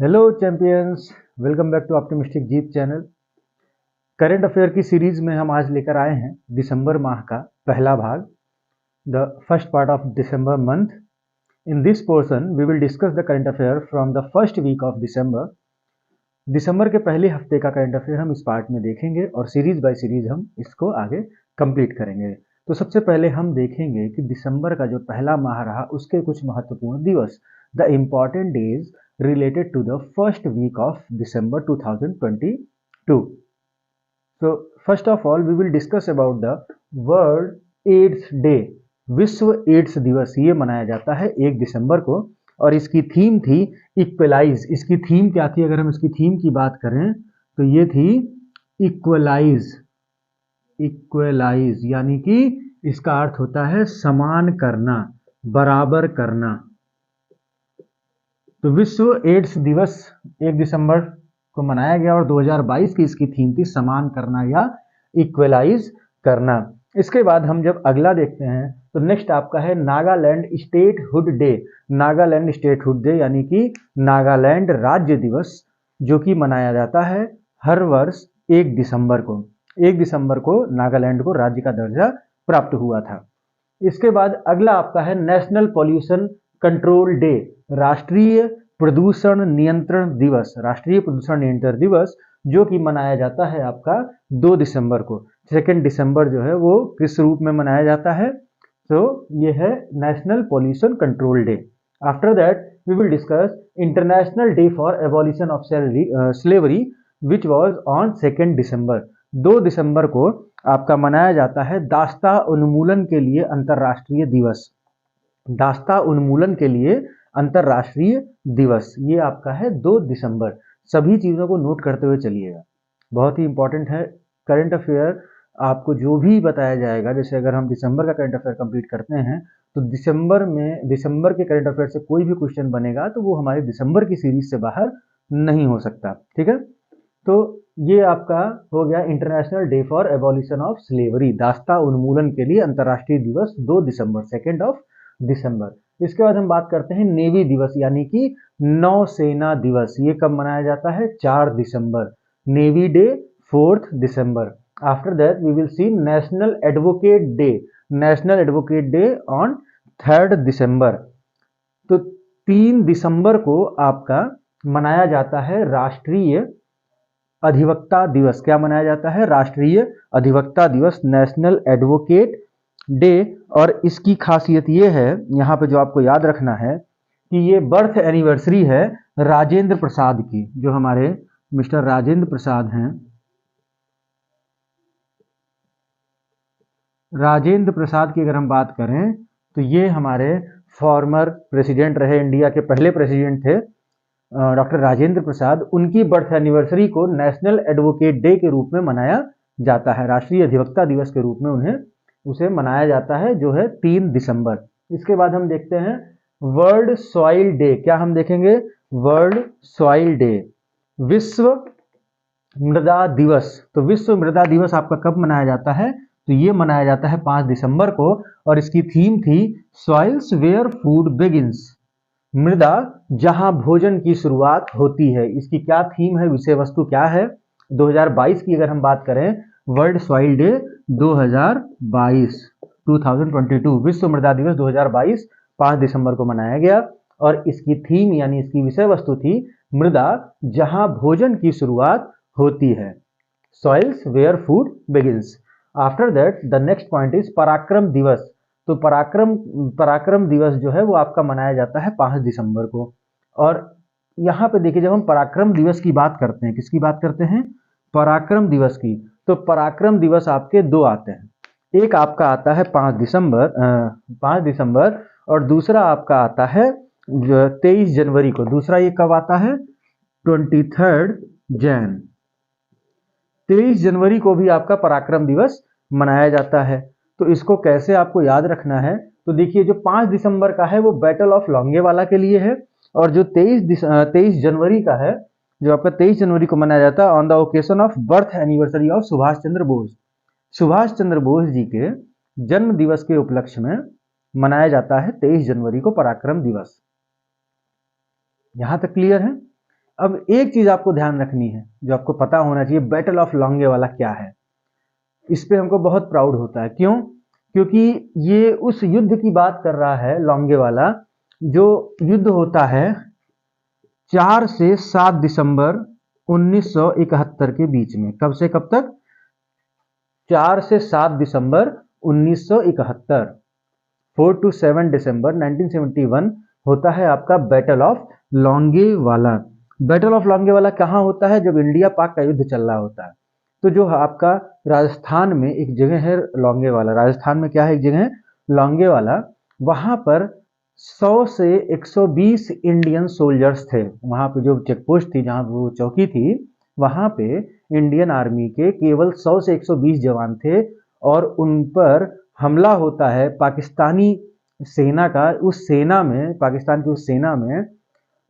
Hello champions, welcome back to optimistic Jeet channel. Current affair की series में हम आज लेकर आए हैं दिसंबर माह का पहला भाग, the first part of December month. In this portion we will discuss the current affair from the first week of December. दिसंबर के पहले हफ्ते का करंट अफेयर हम इस पार्ट में देखेंगे और सीरीज बाय सीरीज हम इसको आगे कंप्लीट करेंगे। तो सबसे पहले हम देखेंगे कि दिसंबर का जो पहला माह रहा उसके कुछ महत्वपूर्ण दिवस, the important days related to the first week of December 2022. So first of all we will discuss about the World AIDS Day। विश्व एड्स दिवस ये मनाया जाता है 1 दिसंबर को और इसकी थीम थी इक्वलाइज। इसकी थीम क्या थी? अगर हम इसकी थीम की बात करें तो ये थी इक्वलाइज। इक्वलाइज यानी कि इसका अर्थ होता है समान करना, बराबर करना। तो विश्व एड्स दिवस 1 दिसंबर को मनाया गया और 2022 की इसकी थीम थी समान करना या इक्वलाइज करना। इसके बाद हम जब अगला देखते हैं तो नेक्स्ट आपका है Nagaland statehood day. Nagaland statehood day यानी कि नागालैंड राज्य दिवस, जो कि मनाया जाता है हर वर्ष 1 दिसंबर को। 1 दिसंबर को नागालैंड को राज्य का दर्जा प्राप्त हुआ था। इसके बाद अगला आपका है नेशनल पॉल्यूशन कंट्रोल डे, राष्ट्रीय प्रदूषण नियंत्रण दिवस। राष्ट्रीय प्रदूषण नियंत्रण दिवस जो कि मनाया जाता है आपका 2 दिसंबर को। 2 दिसंबर जो है वो किस रूप में मनाया जाता है? तो ये है national pollution control day. After that we will discuss international day for abolition of slavery which was on 2 December. 2 दिसंबर को आपका मनाया जाता है दास्ता उन्मूलन के लिए अंतर्राष्ट्रीय दिवस। दास्ता उन्मूलन के लिए अंतर्राष्ट्रीय दिवस ये आपका है 2 दिसंबर। सभी चीज़ों को नोट करते हुए चलिएगा, बहुत ही इंपॉर्टेंट है। करंट अफेयर आपको जो भी बताया जाएगा, जैसे अगर हम दिसंबर का करंट अफेयर कंप्लीट करते हैं तो दिसंबर के करंट अफेयर से कोई भी क्वेश्चन बनेगा तो वो हमारे दिसंबर की सीरीज से बाहर नहीं हो सकता। ठीक है, तो ये आपका हो गया international day for abolition of slavery, दास्ता उन्मूलन के लिए अंतर्राष्ट्रीय दिवस 2 दिसंबर, 2 दिसंबर। इसके बाद हम बात करते हैं नेवी दिवस यानी कि नौसेना दिवस। ये कब मनाया जाता है? 4 दिसंबर। Navy day 4 December. After that we will see national advocate day. National advocate day on 3 December. तो 3 दिसंबर को आपका मनाया जाता है राष्ट्रीय अधिवक्ता दिवस। क्या मनाया जाता है? राष्ट्रीय अधिवक्ता दिवस, नेशनल एडवोकेट डे। और इसकी खासियत ये है, यहाँ पे जो आपको याद रखना है कि ये बर्थ एनिवर्सरी है राजेंद्र प्रसाद की। जो हमारे मिस्टर राजेंद्र प्रसाद हैं, राजेंद्र प्रसाद की अगर हम बात करें तो ये हमारे फॉर्मर प्रेसिडेंट रहे, इंडिया के पहले प्रेसिडेंट थे डॉक्टर राजेंद्र प्रसाद। उनकी बर्थ एनिवर्सरी को नेशनल एडवोकेट डे के रूप में मनाया जाता है, राष्ट्रीय अधिवक्ता दिवस के रूप में उसे मनाया जाता है, जो है 3 दिसंबर। इसके बाद हम देखते हैं वर्ल्ड सॉइल डे। क्या हम देखेंगे? वर्ल्ड सॉइल डे, विश्व मृदा दिवस। तो विश्व मृदा दिवस आपका कब मनाया जाता है? तो ये मनाया जाता है 5 दिसंबर को और इसकी थीम थी सॉइल्स वेयर फूड बिगिंस, मृदा जहां भोजन की शुरुआत होती है। इसकी क्या थीम है, विषय वस्तु क्या है? 2022 की अगर हम बात करें, वर्ल्ड सॉइल डे 2022 विश्व मृदा दिवस 2022 5 दिसंबर को मनाया गया और इसकी थीम यानी इसकी विषय वस्तु थी मृदा जहां भोजन की शुरुआत होती है, soils where food begins. After that the next point is Parakram Diwas. तो पराक्रम दिवस जो है वो आपका मनाया जाता है 5 दिसंबर को। और यहाँ पे देखिए, जब हम पराक्रम दिवस की बात करते हैं, किसकी बात करते हैं? पराक्रम दिवस की। तो पराक्रम दिवस आपके 2 आते हैं, एक आपका आता है 5 दिसंबर और दूसरा आपका आता है 23 जनवरी को। दूसरा ये कब आता है? 23 जैन। 23 जनवरी को भी आपका पराक्रम दिवस मनाया जाता है। तो इसको कैसे आपको याद रखना है? तो देखिए, जो 5 दिसंबर का है वो बैटल ऑफ लोंगेवाला के लिए है और जो 23 जनवरी का है, जो आपका 23 जनवरी को मनाया जाता है on the occasion of birth anniversary of Subhash Chandra Bose. Subhash Chandra Bose ji के जन्म दिवस के उपलक्ष्य में मनाया जाता है 23 जनवरी को पराक्रम दिवस। यहां तक क्लियर है? अब एक चीज आपको ध्यान रखनी है, जो आपको पता होना चाहिए, बैटल ऑफ लोंगेवाला क्या है। इस पे हमको बहुत प्राउड होता है। क्यों? क्योंकि ये उस युद्ध की बात कर रहा है, लोंगेवाला, जो युद्ध होता है 4 से 7 दिसंबर 1971 के बीच में। कब से कब तक? 4 से 7 दिसंबर 1971। 4 to 7 दिसंबर 1971 होता है आपका battle of Longewala. Battle of Longewala कहाँ होता है? जब इंडिया पाक का युद्ध चल रहा होता है। तो जो आपका राजस्थान में एक जगह है लोंगेवाला, राजस्थान में क्या है एक जगह लोंगेवाला, वहां पर 100 से 120 इंडियन सोल्जर्स थे। वहां पे जो चेक पोस्ट थी, जहां वो चौकी थी, वहां पे इंडियन आर्मी के केवल 100 से 120 जवान थे और उन पर हमला होता है पाकिस्तानी सेना का। उस सेना में, पाकिस्तान की उस सेना में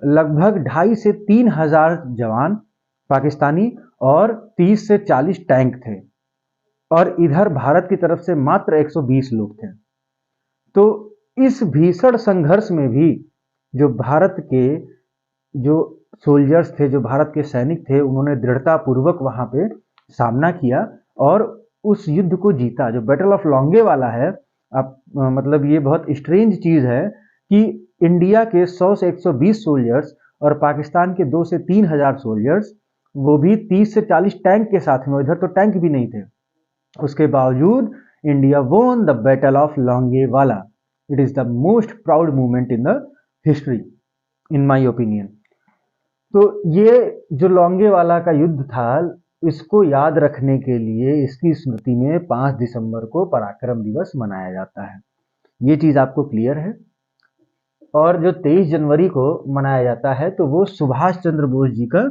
लगभग 2.5 से 3 हजार जवान पाकिस्तानी और 30 से 40 टैंक थे, और इधर भारत की तरफ से मात्र 120 लोग थे। तो इस भीषण संघर्ष में भी जो भारत के जो सोल्जर्स थे, जो भारत के सैनिक थे, उन्होंने दृढ़ता पूर्वक वहां पे सामना किया और उस युद्ध को जीता। जो बैटल ऑफ लोंगेवाला है, आप मतलब ये बहुत स्ट्रेंज चीज है कि इंडिया के 100 से 120 सोल्जर्स और पाकिस्तान के 2 से 3 हजार सोल्जर्स, वो भी 30 से 40 टैंक के साथ में, इधर तो टैंक भी नहीं थे, उसके बावजूद India won the battle of Longewala. It is the most proud movement in the history, in my opinion. तो ये जो लोंगेवाला का युद्ध था, इसको याद रखने के लिए, इसकी स्मृति में 5 दिसंबर को पराक्रम दिवस मनाया जाता है। ये चीज आपको क्लियर है। और जो 23 जनवरी को मनाया जाता है, तो वो सुभाष चंद्र बोस जी का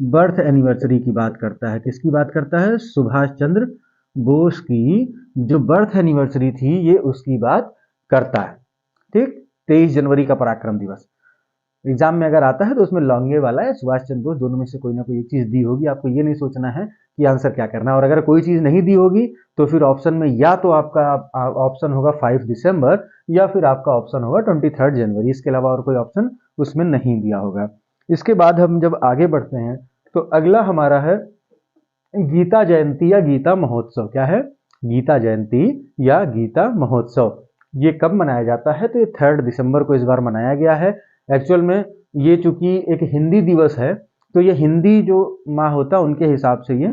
बर्थ एनिवर्सरी की बात करता है। किसकी बात करता है? सुभाष चंद्र बोस की जो बर्थ एनिवर्सरी थी, ये उसकी बात करता है। ठीक, 23 जनवरी का पराक्रम दिवस एग्जाम में अगर आता है तो उसमें लोंगेवाला या सुभाष चंद्र बोस, दोनों में से कोई ना कोई एक चीज दी होगी। आपको ये नहीं सोचना है कि आंसर क्या करना है। और अगर कोई चीज नहीं दी होगी तो फिर ऑप्शन में या तो आपका ऑप्शन होगा 5 दिसंबर या फिर आपका ऑप्शन होगा 23 जनवरी। इसके अलावा और कोई ऑप्शन उसमें नहीं दिया होगा। इसके बाद हम जब आगे बढ़ते हैं तो अगला हमारा है गीता जयंती या गीता महोत्सव। क्या है? गीता जयंती या गीता महोत्सव। ये कब मनाया जाता है? तो ये 3 दिसंबर को इस बार मनाया गया है। एक्चुअल में ये चूंकि एक हिंदी दिवस है, तो ये हिंदी जो माह होता है उनके हिसाब से ये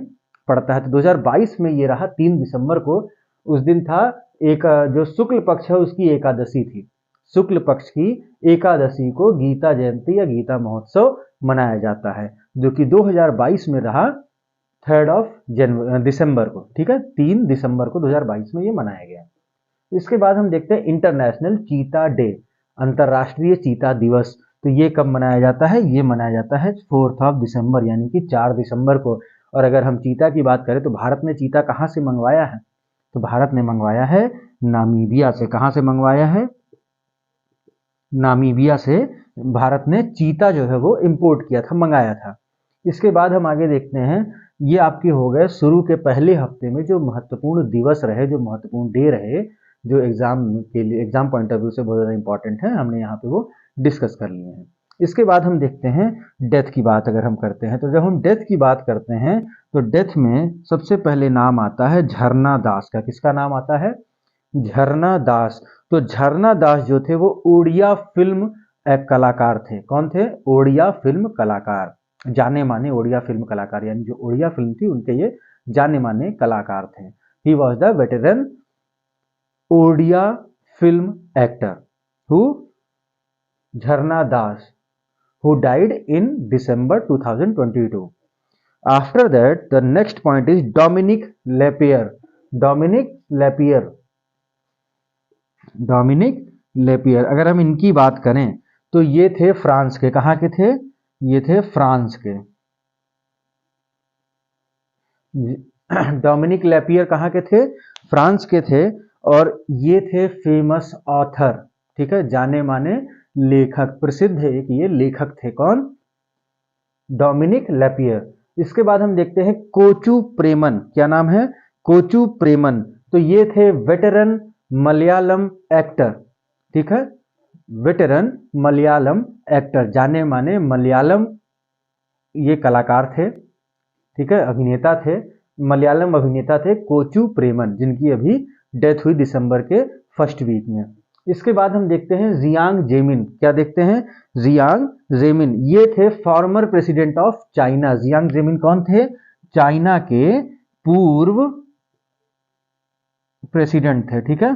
पड़ता है। तो 2022 में ये रहा 3 दिसंबर को। उस दिन था एक जो शुक्ल पक्ष है उसकी एकादशी थी। शुक्ल पक्ष की एकादशी को गीता जयंती या गीता महोत्सव मनाया जाता है, जो कि 2022 में रहा 3 दिसंबर को। ठीक है, 3 दिसंबर को 2022 में ये मनाया गया। इसके बाद हम देखते हैं इंटरनेशनल चीता डे, अंतरराष्ट्रीय चीता दिवस। तो ये कब मनाया जाता है? ये मनाया जाता है 4 दिसंबर, यानी कि 4 दिसंबर को। और अगर हम चीता की बात करें तो भारत ने चीता कहाँ से मंगवाया है? तो भारत ने मंगवाया है नामीबिया से। कहाँ से मंगवाया है? नामीबिया से भारत ने चीता जो है वो इंपोर्ट किया था, मंगाया था। इसके बाद हम आगे देखते हैं, ये आपके हो गए शुरू के पहले हफ्ते में जो महत्वपूर्ण दिवस रहे, जो महत्वपूर्ण डे रहे, जो एग्जाम के लिए, एग्जाम पॉइंट ऑफ व्यू से बहुत ज़्यादा इंपॉर्टेंट है, हमने यहाँ पे वो डिस्कस कर लिए हैं। इसके बाद हम देखते हैं डेथ की बात अगर हम करते हैं, तो जब हम डेथ की बात करते हैं तो डेथ में सबसे पहले नाम आता है झरना दास का। किसका नाम आता है? झरना दास। तो झरना दास जो थे वो ओडिया फिल्म एक कलाकार थे। कौन थे? ओडिया फिल्म कलाकार, जाने माने ओडिया फिल्म कलाकार, यानी जो ओडिया फिल्म थी उनके ये जाने माने कलाकार थे। He was the veteran Odia film actor who झरना दास, who died in December 2022. After that, the next point is Dominic Lapierre. Dominic Lapierre. Dominic Lapierre. अगर हम इनकी बात करें तो ये थे फ्रांस के। कहाँ के थे? ये थे फ्रांस के। डोमिनिक लैपियर कहाँ के थे? फ्रांस के थे। और ये थे फेमस ऑथर, ठीक है, जाने माने लेखक, प्रसिद्ध है एक ये लेखक थे। कौन? Dominique Lapierre. इसके बाद हम देखते हैं कोचू प्रेमन। क्या नाम है? कोचू प्रेमन। तो ये थे वेटरन मलयालम एक्टर, ठीक है, वेटरन मलयालम एक्टर, जाने माने मलयालम ये कलाकार थे, ठीक है, अभिनेता थे, मलयालम अभिनेता थे कोचू प्रेमन, जिनकी अभी डेथ हुई दिसंबर के फर्स्ट वीक में। इसके बाद हम देखते हैं जियांग जेमिन। क्या देखते हैं? जियांग जेमिन, ये थे former president of China. Jiang Zemin कौन थे? चाइना के पूर्व प्रेसिडेंट थे, ठीक है,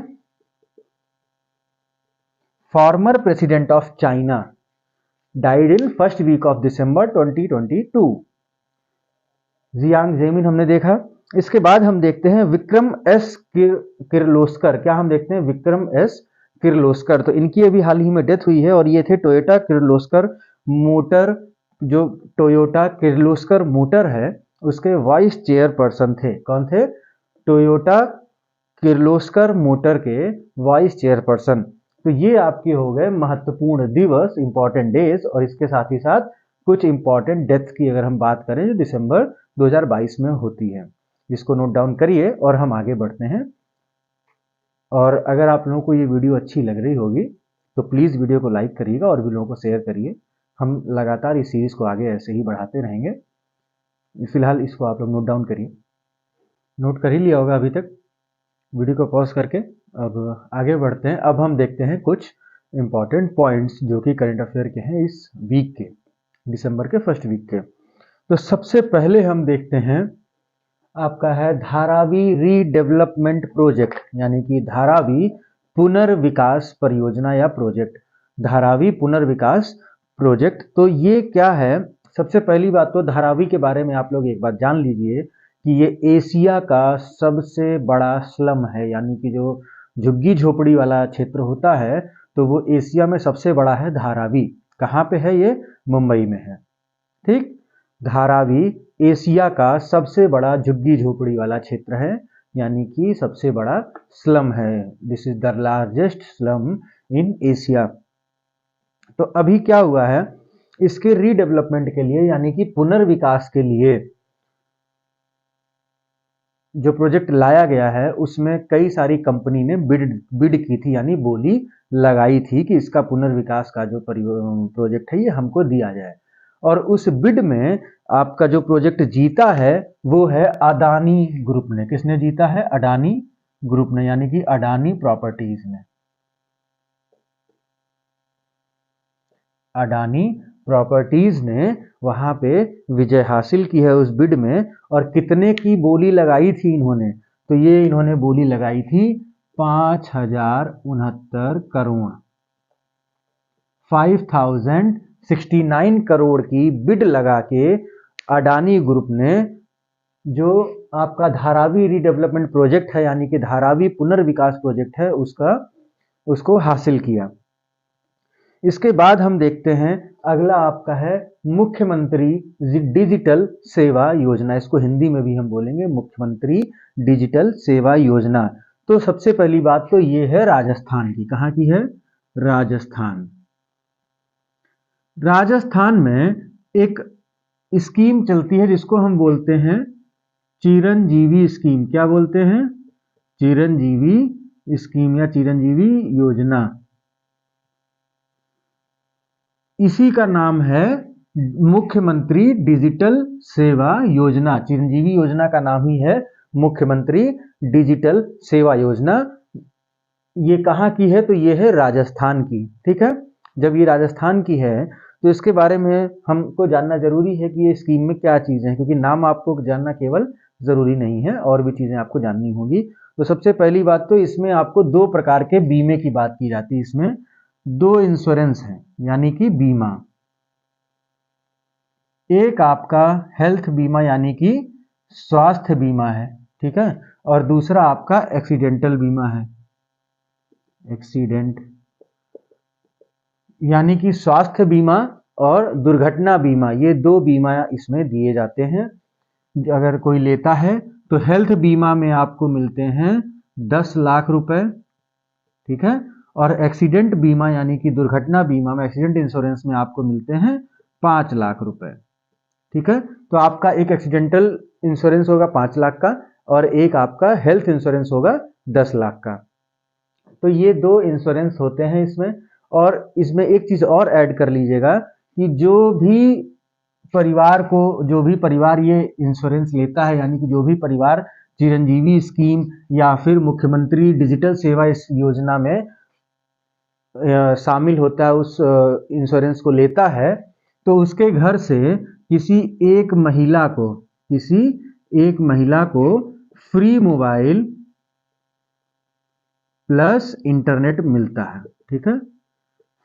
former president of China, died in first week of December 2022। Jiang Zemin हमने देखा। इसके बाद हम देखते हैं विक्रम एस किर्लोस्कर। क्या हम देखते हैं? विक्रम एस किर्लोस्कर। तो इनकी अभी हाल ही में डेथ हुई है और ये थे टोयोटा किर्लोस्कर मोटर, जो टोयोटा किर्लोस्कर मोटर है उसके वाइस चेयरपर्सन थे। कौन थे? टोयोटा किर्लोस्कर मोटर के वाइस चेयरपर्सन। तो ये आपके हो गए महत्वपूर्ण दिवस, इंपॉर्टेंट डेज, और इसके साथ ही साथ कुछ इंपॉर्टेंट डेथ की अगर हम बात करें जो दिसंबर 2022 में होती है। इसको नोट डाउन करिए और हम आगे बढ़ते हैं। और अगर आप लोगों को ये वीडियो अच्छी लग रही होगी तो प्लीज़ वीडियो को लाइक करिएगा और भी लोगों को शेयर करिए। हम लगातार इस सीरीज़ को आगे ऐसे ही बढ़ाते रहेंगे। फिलहाल इसको आप लोग नोट डाउन करिए। नोट कर ही लिया होगा अभी तक। वीडियो को पॉज करके अब आगे बढ़ते हैं। अब हम देखते हैं कुछ इंपॉर्टेंट पॉइंट्स जो कि करंट अफेयर के हैं इस वीक के, दिसंबर के फर्स्ट वीक के। तो सबसे पहले हम देखते हैं आपका है धारावी रीडेवलपमेंट प्रोजेक्ट, यानी कि धारावी पुनर्विकास परियोजना या प्रोजेक्ट, धारावी पुनर्विकास प्रोजेक्ट। तो ये क्या है? सबसे पहली बात तो धारावी के बारे में आप लोग एक बात जान लीजिए कि ये एशिया का सबसे बड़ा स्लम है, यानी कि जो झुग्गी झोपड़ी वाला क्षेत्र होता है तो वो एशिया में सबसे बड़ा है धारावी। कहाँ पे है ये? मुंबई में है, ठीक। धारावी एशिया का सबसे बड़ा झुग्गी झोपड़ी वाला क्षेत्र है, यानी कि सबसे बड़ा स्लम है। This is the largest slum in Asia. तो अभी क्या हुआ है, इसके रीडेवलपमेंट के लिए यानी कि पुनर्विकास के लिए जो प्रोजेक्ट लाया गया है उसमें कई सारी कंपनी ने बिड की थी, यानी बोली लगाई थी कि इसका पुनर्विकास का जो प्रोजेक्ट है ये हमको दिया जाए। और उस बिड में आपका जो प्रोजेक्ट जीता है वो है अडानी ग्रुप ने। किसने जीता है? अडानी ग्रुप ने, यानी कि अडानी प्रॉपर्टीज ने। अडानी प्रॉपर्टीज ने वहां पे विजय हासिल की है उस बिड में। और कितने की बोली लगाई थी इन्होंने? तो ये इन्होंने बोली लगाई थी 5069 करोड़, 5069 करोड़ की बिड लगा के अडानी ग्रुप ने जो आपका धारावी रीडेवलपमेंट प्रोजेक्ट है, यानी कि धारावी पुनर्विकास प्रोजेक्ट है, उसको हासिल किया। इसके बाद हम देखते हैं अगला आपका है मुख्यमंत्री डिजिटल सेवा योजना। इसको हिंदी में भी हम बोलेंगे मुख्यमंत्री डिजिटल सेवा योजना। तो सबसे पहली बात तो ये है राजस्थान की। कहाँ की है? राजस्थान। राजस्थान में एक स्कीम चलती है जिसको हम बोलते हैं चिरंजीवी स्कीम। क्या बोलते हैं? चिरंजीवी स्कीम या चिरंजीवी योजना। इसी का नाम है मुख्यमंत्री डिजिटल सेवा योजना। चिरंजीवी योजना का नाम ही है मुख्यमंत्री डिजिटल सेवा योजना। ये कहाँ की है? तो ये है राजस्थान की, ठीक है। जब ये राजस्थान की है तो इसके बारे में हमको जानना जरूरी है कि ये स्कीम में क्या चीजें हैं, क्योंकि नाम आपको जानना केवल जरूरी नहीं है, और भी चीजें आपको जाननी होगी। तो सबसे पहली बात तो इसमें आपको 2 प्रकार के बीमे की बात की जाती है। इसमें 2 इंश्योरेंस हैं, यानी कि बीमा। एक आपका हेल्थ बीमा यानी कि स्वास्थ्य बीमा है, ठीक है, और दूसरा आपका एक्सीडेंटल बीमा है। एक्सीडेंट यानी कि स्वास्थ्य बीमा और दुर्घटना बीमा, ये 2 बीमा इसमें दिए जाते हैं। अगर कोई लेता है तो हेल्थ बीमा में आपको मिलते हैं 10 लाख रुपए, ठीक है, और एक्सीडेंट बीमा यानी कि दुर्घटना बीमा में, एक्सीडेंट इंश्योरेंस में आपको मिलते हैं 5 लाख रुपए, ठीक है। तो आपका एक एक्सीडेंटल इंश्योरेंस होगा 5 लाख का और एक आपका हेल्थ इंश्योरेंस होगा 10 लाख का। तो ये 2 इंश्योरेंस होते हैं इसमें। और इसमें एक चीज और ऐड कर लीजिएगा कि जो भी परिवार को, जो भी परिवार ये इंश्योरेंस लेता है, यानी कि जो भी परिवार चिरंजीवी स्कीम या फिर मुख्यमंत्री डिजिटल सेवा इस योजना में शामिल होता है, उस इंश्योरेंस को लेता है, तो उसके घर से किसी एक महिला को फ्री मोबाइल प्लस इंटरनेट मिलता है। ठीक है,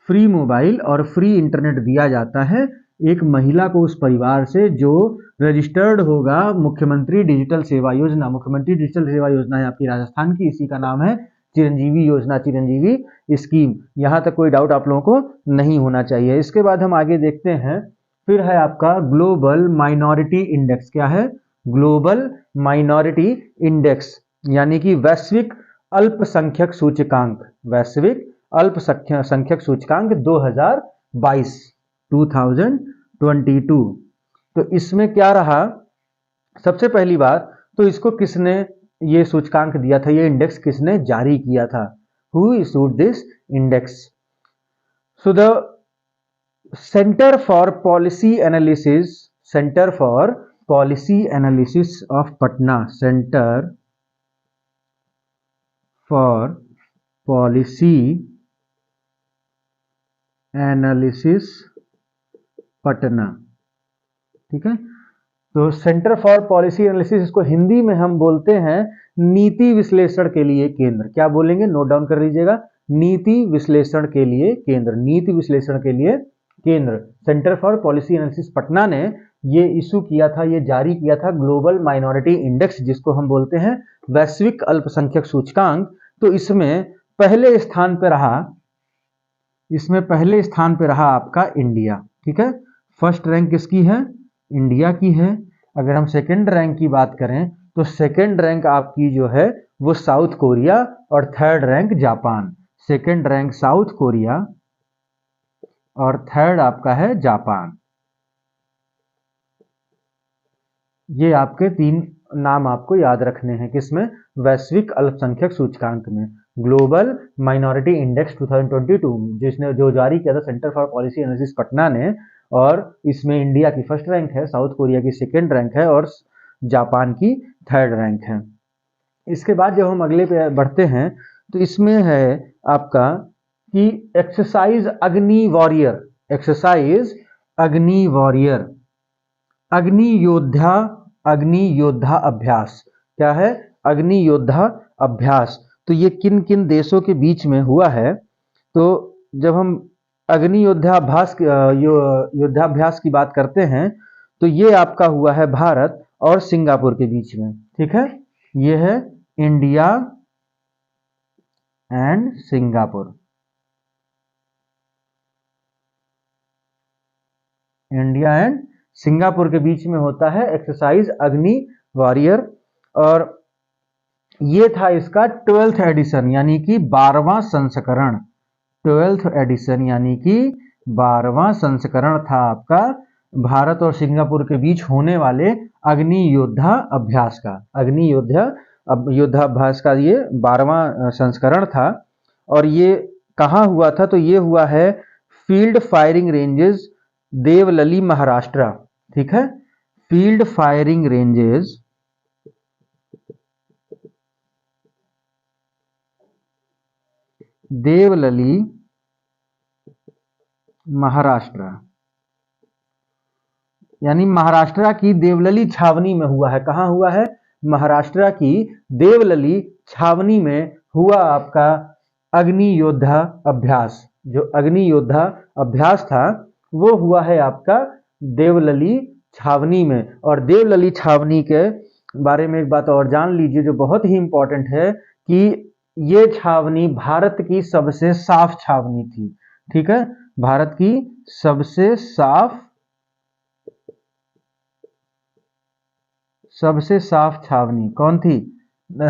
फ्री मोबाइल और फ्री इंटरनेट दिया जाता है एक महिला को उस परिवार से जो रजिस्टर्ड होगा मुख्यमंत्री डिजिटल सेवा योजना। मुख्यमंत्री डिजिटल सेवा योजना है आपकी राजस्थान की, इसी का नाम है चिरंजीवी योजना, चिरंजीवी स्कीम। यहां तक कोई डाउट आप लोगों को नहीं होना चाहिए। इसके बाद हम आगे देखते हैं, फिर है आपका ग्लोबल माइनॉरिटी इंडेक्स। क्या है? ग्लोबल माइनॉरिटी इंडेक्स, यानी कि वैश्विक अल्पसंख्यक सूचकांक, वैश्विक अल्पसंख्यक सूचकांक 2022। तो इसमें क्या रहा? सबसे पहली बात तो इसको किसने ये सूचकांक दिया था, ये इंडेक्स किसने जारी किया था? Who issued this index? So the Center for Policy Analysis of Patna, Center for Policy Analysis Patna. ठीक है, तो सेंटर फॉर पॉलिसी एनालिसिस, इसको हिंदी में हम बोलते हैं नीति विश्लेषण के लिए केंद्र। क्या बोलेंगे? नोट डाउन कर लीजिएगा, नीति विश्लेषण के लिए केंद्र, नीति विश्लेषण के लिए केंद्र। Centre for policy analysis Patna ने ये इशू किया था, ये जारी किया था ग्लोबल माइनॉरिटी इंडेक्स, जिसको हम बोलते हैं वैश्विक अल्पसंख्यक सूचकांक। तो इसमें पहले स्थान पे रहा आपका इंडिया। ठीक है, फर्स्ट रैंक किसकी है? इंडिया की है। अगर हम सेकंड रैंक की बात करें तो सेकंड रैंक आपकी जो है वो साउथ कोरिया और third rank Japan. Second rank south Korea और थर्ड आपका है जापान। ये आपके तीन नाम आपको याद रखने हैं, किसमें? वैश्विक अल्पसंख्यक सूचकांक में, ग्लोबल माइनॉरिटी इंडेक्स 2022, जो जारी किया था centre for policy analysis Patna ने। और इसमें इंडिया की फर्स्ट रैंक है, साउथ कोरिया की सेकंड रैंक है और जापान की थर्ड रैंक है। इसके बाद जब हम अगले पे बढ़ते हैं तो इसमें है आपका कि एक्सरसाइज अग्नि वॉरियर, एक्सरसाइज अग्नि वॉरियर, अग्नि योद्धा अभ्यास। क्या है? अग्नि योद्धा अभ्यास। तो ये किन किन देशों के बीच में हुआ है? तो जब हम अग्नि योद्धाभ्यास की बात करते हैं तो ये आपका हुआ है भारत और सिंगापुर के बीच में। ठीक है, ये है India and Singapore, India and Singapore के बीच में होता है एक्सरसाइज अग्नि वॉरियर। और ये था इसका 12th एडिशन, यानी कि 12वां संस्करण। 12th एडिशन यानी कि 12वां संस्करण था आपका भारत और सिंगापुर के बीच होने वाले अग्नि योद्धा अभ्यास का। अग्नि योद्धा अभ्यास का ये 12वां संस्करण था। और ये कहाँ हुआ था? तो ये हुआ है field firing ranges Devlali Maharashtra. ठीक है, field firing ranges Devlali Maharashtra, यानी महाराष्ट्र की देवलली छावनी में हुआ है। कहां हुआ है? महाराष्ट्र की देवलली छावनी में हुआ आपका अग्नि योद्धा अभ्यास। जो अग्नि योद्धा अभ्यास था वो हुआ है आपका देवलली छावनी में। और देवलली छावनी के बारे में एक बात और जान लीजिए जो बहुत ही इंपॉर्टेंट है कि ये छावनी भारत की सबसे साफ छावनी थी। ठीक है, भारत की सबसे साफ छावनी कौन थी?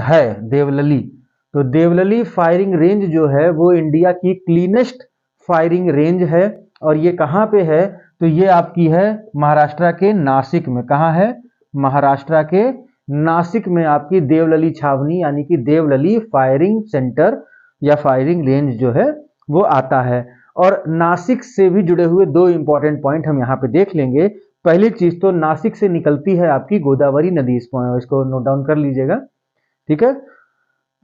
है देवलली। तो देवलली फायरिंग रेंज जो है वो इंडिया की क्लीनेस्ट फायरिंग रेंज है। और ये कहाँ पे है? तो ये आपकी है महाराष्ट्र के नासिक में। कहाँ है? महाराष्ट्र के नासिक में आपकी देवलली छावनी, यानी कि देवलली फायरिंग सेंटर या फायरिंग रेंज जो है वो आता है। और नासिक से भी जुड़े हुए दो इंपॉर्टेंट पॉइंट हम यहाँ पे देख लेंगे। पहली चीज तो नासिक से निकलती है आपकी गोदावरी नदी, इसको नोट डाउन कर लीजिएगा, ठीक है।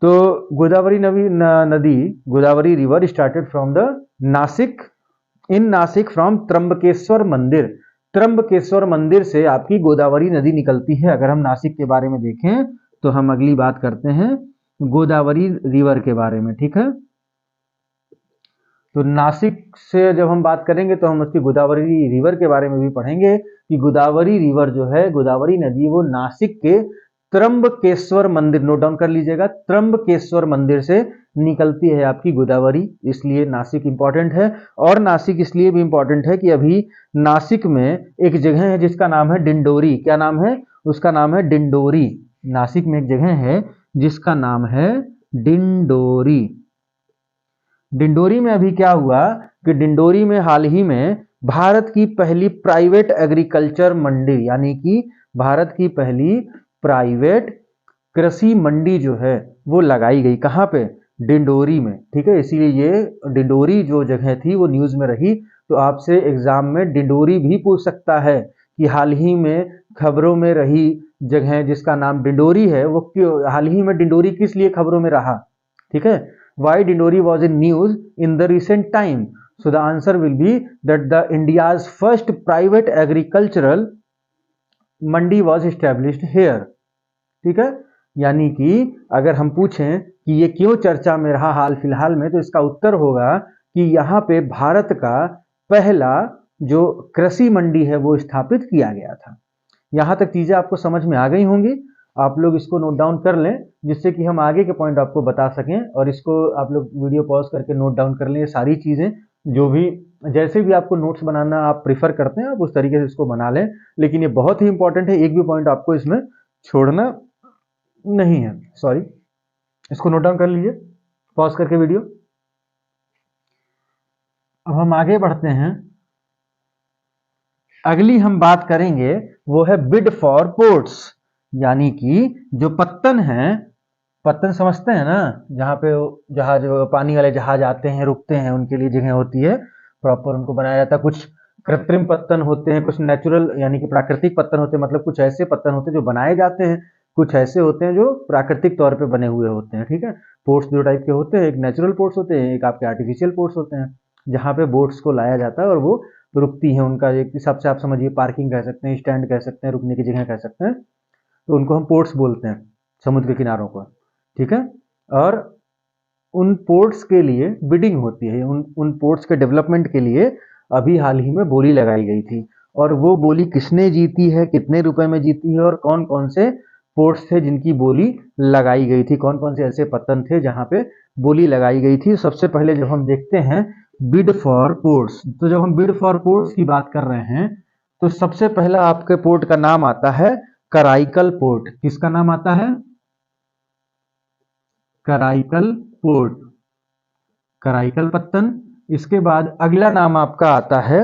तो गोदावरी नदी, Godavari river started from the Nashik, in Nashik from Trimbakeshwar मंदिर, त्र्यंबकेश्वर मंदिर से आपकी गोदावरी नदी निकलती है। अगर हम नासिक के बारे में देखें तो हम अगली बात करते हैं गोदावरी रिवर के बारे में, ठीक है। तो नासिक से जब हम बात करेंगे तो हम उसकी गोदावरी रिवर के बारे में भी पढ़ेंगे कि गोदावरी रिवर जो है, गोदावरी नदी, वो नासिक के त्र्यंबकेश्वर मंदिर, नोट डाउन कर लीजिएगा, त्र्यंबकेश्वर मंदिर से निकलती है आपकी गोदावरी, इसलिए नासिक इंपॉर्टेंट है। और नासिक इसलिए भी इंपॉर्टेंट है कि अभी नासिक में एक जगह है जिसका नाम है डिंडोरी। क्या नाम है उसका? नाम है डिंडोरी। नासिक में एक जगह है जिसका नाम है डिंडोरी। डिंडोरी में अभी क्या हुआ कि डिंडोरी में हाल ही में भारत की पहली प्राइवेट एग्रीकल्चर मंडी, यानी कि भारत की पहली प्राइवेट कृषि मंडी जो है वो लगाई गई। कहाँ पे? डिंडोरी में, ठीक है। इसीलिए ये डिंडोरी जो जगह थी वो न्यूज में रही। तो आपसे एग्जाम में डिंडोरी भी पूछ सकता है कि हाल ही में खबरों में रही जगह जिसका नाम डिंडोरी है, वो क्यों हाल ही में डिंडोरी किस लिए खबरों में रहा, ठीक है। Why Dindori was in news in the recent time? So the answer will be that the India's first private agricultural Mandi was established here, ठीक है। यानी कि अगर हम पूछें कि ये क्यों चर्चा में रहा हाल फिलहाल में, तो इसका उत्तर होगा कि यहाँ पे भारत का पहला जो कृषि मंडी है वो स्थापित किया गया था। यहाँ तक चीजें आपको समझ में आ गई होंगी। आप लोग इसको नोट डाउन कर लें जिससे कि हम आगे के पॉइंट आपको बता सकें, और इसको आप लोग वीडियो पॉज करके नोट डाउन कर लें। सारी चीजें जो भी, जैसे भी आपको नोट्स बनाना आप प्रिफर करते हैं, आप उस तरीके से इसको बना लें। लेकिन ये बहुत ही इंपॉर्टेंट है, एक भी पॉइंट आपको इसमें छोड़ना नहीं है। सॉरी, इसको नोट डाउन कर लीजिए पॉज करके वीडियो। अब हम आगे बढ़ते हैं। अगली हम बात करेंगे वो है बिड फॉर पोर्ट्स, यानी कि जो पत्तन है, पत्तन समझते हैं ना, जहाँ पे जहाज, पानी वाले जहाज आते हैं रुकते हैं, उनके लिए जगह होती है, प्रॉपर उनको बनाया जाता है। कुछ कृत्रिम पत्तन होते हैं, कुछ नेचुरल यानी कि प्राकृतिक पत्तन होते हैं, मतलब कुछ ऐसे पत्तन होते हैं जो बनाए जाते हैं, कुछ ऐसे होते हैं जो प्राकृतिक तौर पे बने हुए होते हैं, ठीक है। पोर्ट्स दो टाइप के होते हैं, एक नेचुरल पोर्ट्स होते हैं, एक आपके आर्टिफिशियल पोर्ट्स होते हैं, जहाँ पे बोट्स को लाया जाता है और वो रुकती हैं। उनका एक हिसाब से आप समझिए पार्किंग कह सकते हैं, स्टैंड कह सकते हैं, रुकने की जगह कह सकते हैं, तो उनको हम पोर्ट्स बोलते हैं, समुद्र के किनारों को, ठीक है। और उन पोर्ट्स के लिए बिडिंग होती है, उन पोर्ट्स के डेवलपमेंट के लिए अभी हाल ही में बोली लगाई गई थी। और वो बोली किसने जीती है, कितने रुपए में जीती है, और कौन कौन से पोर्ट्स थे जिनकी बोली लगाई गई थी, कौन कौन से ऐसे पत्तन थे जहां पे बोली लगाई गई थी। सबसे पहले जब हम देखते हैं बिड फॉर पोर्ट्स, तो जब हम बिड फॉर पोर्ट्स की बात कर रहे हैं तो सबसे पहला आपके पोर्ट का नाम आता है कराईकल पोर्ट। किसका नाम आता है? कराईकल पोर्ट, कराईकल पत्तन। इसके बाद अगला नाम आपका आता है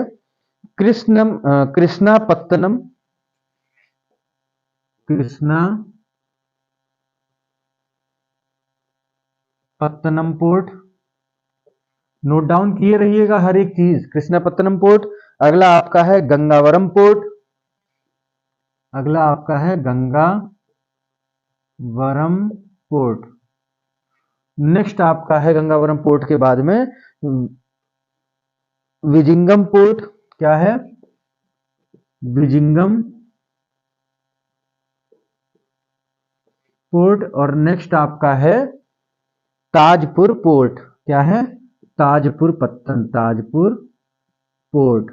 Krishnapatnam, Krishnapatnam port. Note down किए रहिएगा हर एक चीज। कृष्णापत्तनम पोर्ट। अगला आपका है गंगावरम पोर्ट, अगला आपका है गंगावरम पोर्ट। नेक्स्ट आपका है गंगावरम पोर्ट के बाद में विजिंगम पोर्ट। क्या है? विजिंगम पोर्ट। और नेक्स्ट आपका है ताजपुर पोर्ट। क्या है? ताजपुर पत्तन, ताजपुर पोर्ट।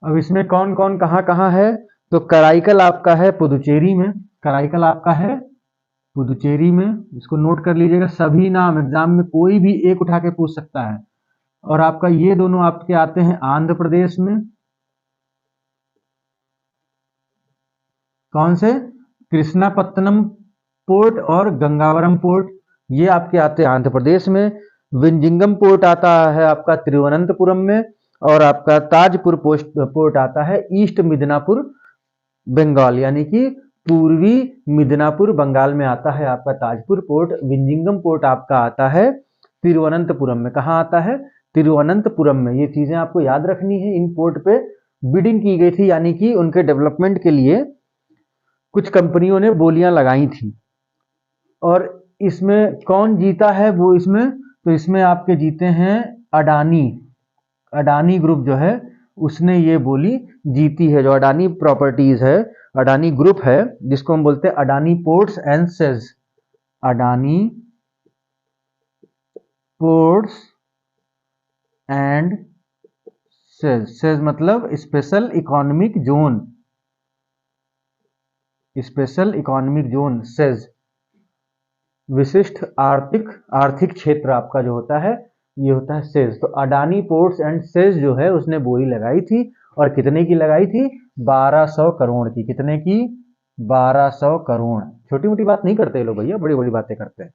अब इसमें कौन कौन कहां कहां है? तो कराईकल आपका है पुदुचेरी में, कराईकल आपका है पुदुचेरी में, इसको नोट कर लीजिएगा। सभी नाम एग्जाम में कोई भी एक उठा के पूछ सकता है। और आपका ये दोनों आपके आते हैं आंध्र प्रदेश में। कौन से? कृष्णापत्तनम पोर्ट और गंगावरम पोर्ट, ये आपके आते हैं आंध्र प्रदेश में। विंजिंगम पोर्ट आता है आपका तिरुवनंतपुरम में, और आपका ताजपुर पोर्ट आता है ईस्ट मिदनापुर बंगाल, यानी कि पूर्वी मिदनापुर बंगाल में आता है आपका ताजपुर पोर्ट। विंजिंगम पोर्ट आपका आता है तिरुवनंतपुरम में। कहाँ आता है? तिरुवनंतपुरम में। ये चीजें आपको याद रखनी है। इन पोर्ट पे बिडिंग की गई थी, यानी कि उनके डेवलपमेंट के लिए कुछ कंपनियों ने बोलियां लगाई थी। और इसमें कौन जीता है वो, इसमें तो इसमें आपके जीते हैं अडानी। अडानी ग्रुप जो है उसने ये बोली जीती है, जो अडानी प्रॉपर्टीज है, अडानी ग्रुप है, जिसको हम बोलते हैं Adani ports and SEZ. Adani ports and SEZ, SEZ मतलब special economic zone, special economic zone, SEZ विशिष्ट आर्थिक क्षेत्र आपका जो होता है ये होता है सेज। तो अडानी पोर्ट्स एंड सेज जो है उसने बोली लगाई थी, और कितने की लगाई थी, 1200 करोड़ की। कितने की, 1200 करोड़। छोटी मोटी बात नहीं करते लोग भैया, बड़ी बड़ी बातें करते हैं।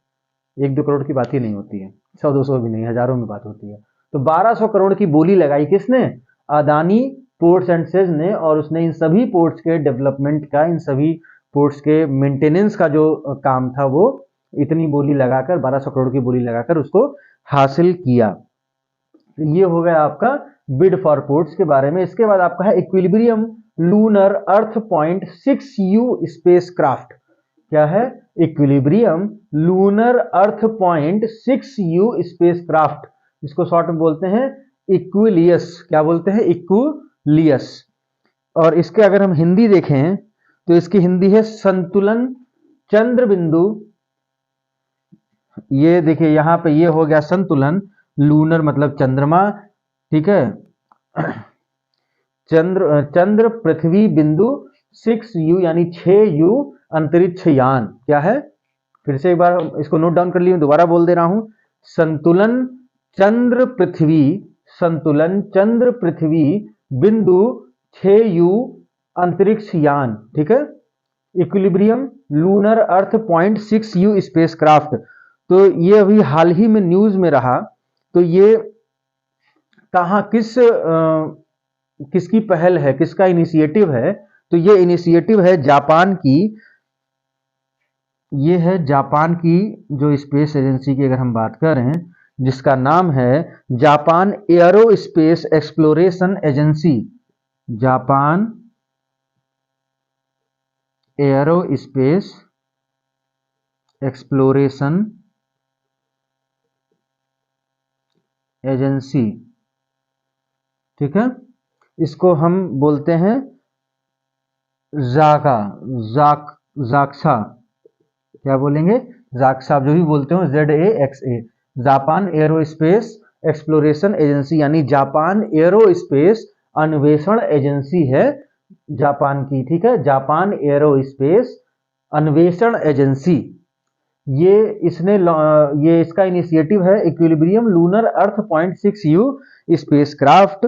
1-2 करोड़ की बात ही नहीं होती है, 100-200 भी नहीं, हजारों में बात होती है। तो 1200 करोड़ की बोली लगाई किसने, अडानी पोर्ट्स एंड सेज ने। और उसने इन सभी पोर्ट्स के डेवलपमेंट का, इन सभी पोर्ट्स के मेंटेनेंस का जो काम था वो इतनी बोली लगाकर, 1200 करोड़ की बोली लगाकर उसको हासिल किया। ये हो गया आपका बिड फॉर पोर्ट्स के बारे में। इसके बाद आपका है इक्विलिब्रियम लूनर अर्थ पॉइंट 6U स्पेसक्राफ्ट। क्या है, इक्विलिब्रियम लूनर अर्थ पॉइंट 6U स्पेसक्राफ्ट। इसको शॉर्ट में बोलते हैं इक्विलियस। क्या बोलते हैं, इक्विलियस। और इसके अगर हम हिंदी देखें तो इसकी हिंदी है संतुलन चंद्र बिंदु। ये देखिए यहां पे ये हो गया संतुलन, लूनर मतलब चंद्रमा, ठीक है, चंद्र पृथ्वी बिंदु 6U यानी 6U अंतरिक्ष यान। क्या है, फिर से एक बार इसको नोट डाउन कर लिए, दोबारा बोल दे रहा हूं। संतुलन चंद्र पृथ्वी, संतुलन चंद्र पृथ्वी बिंदु 6U अंतरिक्ष यान, ठीक है। इक्विलिब्रियम लूनर अर्थ पॉइंट 6U स्पेसक्राफ्ट। तो ये अभी हाल ही में न्यूज में रहा। तो ये कहां, किसकी पहल है, किसका इनिशिएटिव है, तो ये इनिशिएटिव है जापान की। ये है जापान की जो स्पेस एजेंसी की अगर हम बात करें, जिसका नाम है Japan aerospace exploration agency. Japan aerospace exploration agency, ठीक है। इसको हम बोलते हैं जाका, जाक्सा। क्या बोलेंगे, जाक्सा, जो भी बोलते हो, ZAXA, Japan aerospace exploration agency, यानी जापान एयरोस्पेस अन्वेषण एजेंसी है जापान की, ठीक है। जापान एयरोस्पेस अन्वेषण एजेंसी, ये इसका इनिशिएटिव है इक्विलिब्रियम लूनर अर्थ पॉइंट 6U स्पेसक्राफ्ट।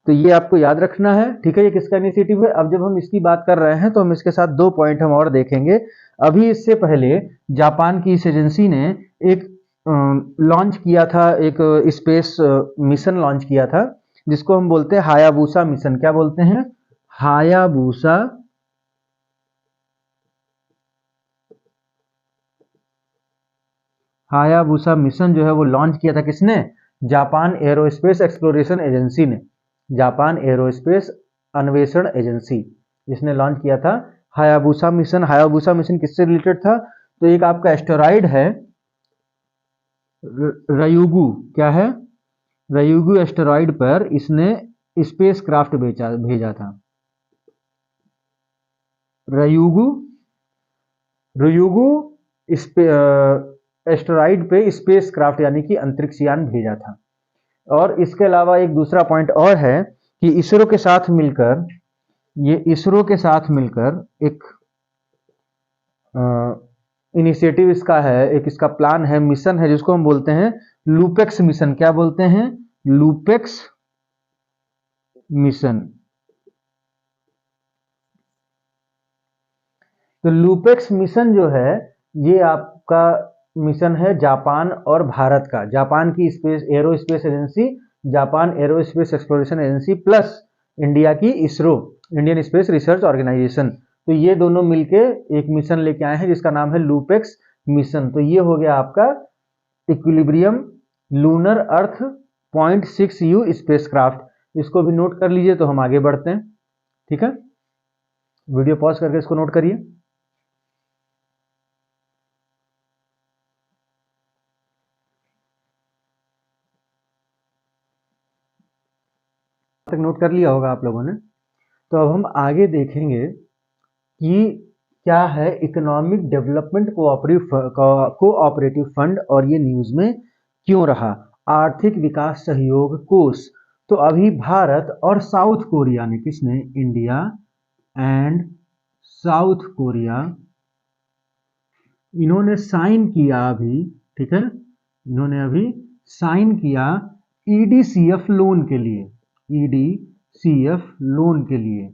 तो ये आपको याद रखना है, ठीक है। ये किसका इनिशिएटिव है। अब जब हम इसकी बात कर रहे हैं तो हम इसके साथ 2 पॉइंट हम और देखेंगे। अभी इससे पहले जापान की इस एजेंसी ने एक लॉन्च किया था, एक स्पेस मिशन लॉन्च किया था, जिसको हम बोलते हैं हायाबुसा मिशन। क्या बोलते हैं, हायाबुसा हायाबुसा मिशन जो है वो लॉन्च किया था किसने, जापान एयरोस्पेस एक्सप्लोरेशन एजेंसी ने। जापान एयरोस्पेस अन्वेषण एजेंसी, इसने लॉन्च किया था हायाबुसा मिशन। हायाबुसा मिशन किससे रिलेटेड था, तो एक आपका एस्टेरॉइड है रयुगु। क्या है, रयुगु एस्टेरॉइड पर इसने स्पेसक्राफ्ट भेजा था। रयुगु एस्टेरॉइड पे स्पेसक्राफ्ट यानी कि अंतरिक्ष यान भेजा था। और इसके अलावा एक दूसरा पॉइंट और है कि इसरो के साथ मिलकर, ये इसरो के साथ मिलकर एक इनिशिएटिव इसका है, एक इसका प्लान है, मिशन है, जिसको हम बोलते हैं लूपेक्स मिशन। क्या बोलते हैं, लूपेक्स मिशन। तो लूपेक्स मिशन जो है ये आपका मिशन है जापान और भारत का। जापान की space aerospace agency, Japan aerospace exploration agency, plus India की ISRO, Indian space research organisation. तो ये दोनों मिलके एक मिशन लेके आए हैं जिसका नाम है लूपेक्स मिशन। तो ये हो गया आपका इक्विलिब्रियम लूनर अर्थ पॉइंट 6U स्पेसक्राफ्ट। इसको भी नोट कर लीजिए तो हम आगे बढ़ते हैं। ठीक है, वीडियो पॉज करके इसको नोट करिए। तक नोट कर लिया होगा आप लोगों ने। तो अब हम आगे देखेंगे कि क्या है इकोनॉमिक डेवलपमेंट कोऑपरेटिव फंड और ये न्यूज में क्यों रहा। आर्थिक विकास सहयोग कोष, तो अभी भारत और साउथ कोरिया ने, किसने, इंडिया एंड साउथ कोरिया, इन्होंने साइन किया अभी, ठीक है, इन्होंने अभी साइन किया ईडीसीएफ लोन के लिए, ईडीसीएफ लोन के लिए,